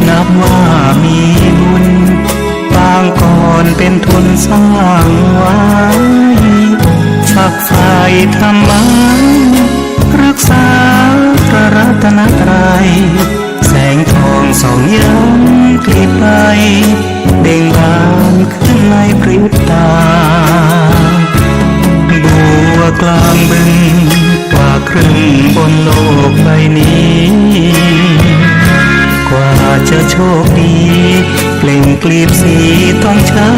F: นับว่ามีบุญปางก่อนเป็นทุนสร้างไว้ฝักใฝ่ธรรมะรักษาพระรัตนตรัยแสงทองส่องย้ำกลีบไปเบ่งบานขึ้นในพริบตาบัวกลางบึงกว่าครึ่งบนโลกใบนี้กว่าจะโชคดีเปล่งกลีบสีต้องใช้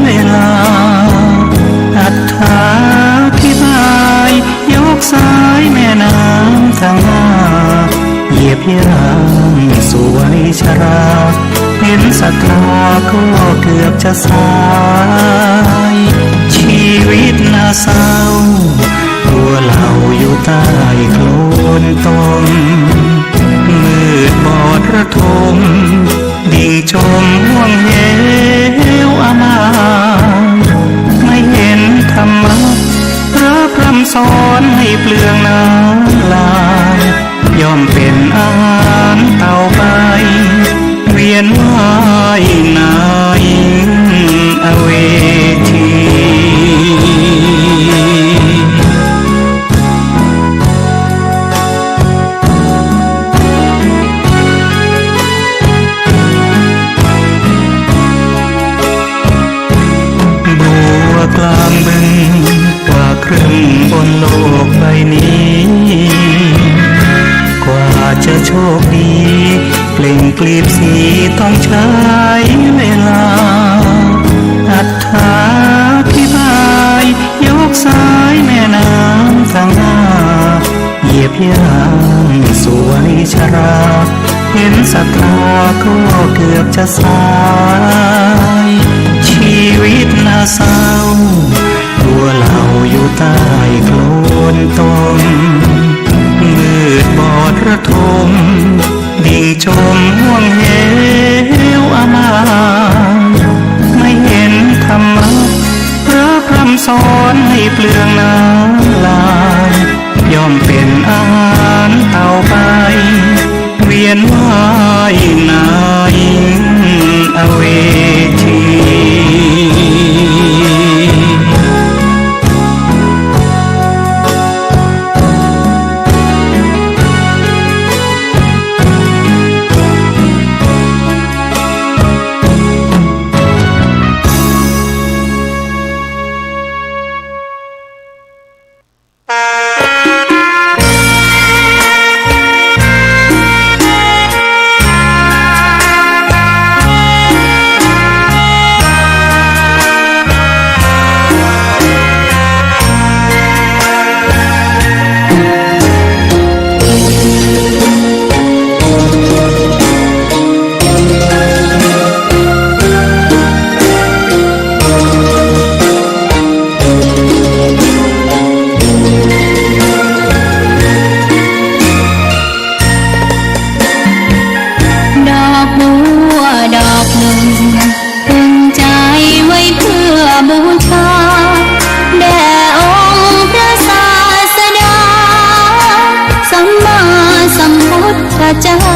F: เวลาอธิบายยกสายแม่น้ำทางหน้าเหยียบย่างสู่วัยชราเห็นศรัทธาก็เกือบจะสายชีวิตน่าเศร้าตัวเราอยู่ใต้โคลนตมมืดบอดระทมดิ่งจมห่วงเหวอามายไม่เห็นธรรมะพระพร่ำสอนให้เปลืองน้ำลายย่อมเป็นอาหารเต่าไปเวียนว่ายนายอเวทีกลางบึงกว่าครึ่งบนโลกใบนี้กว่าจะโชคดีเปล่งกลีบสีต้องใช้เวลาอธิบายยกสายแม่น้ำสังหาเหยียบย่างสู่วัยชราเห็นศรัทธาก็เกือบจะสายชีวิตน่าเศร้าตัวเราอยู่ใต้โคลนตมมืดบอดระทมดิ่งจมห่วงเหวอามายไม่เห็นธรรมะพระพร่ำสอนให้เปลืองน้ำลายย่อมเป็นอาหารเต่าไปเวียนว่ายนายอเวที
E: เจ้า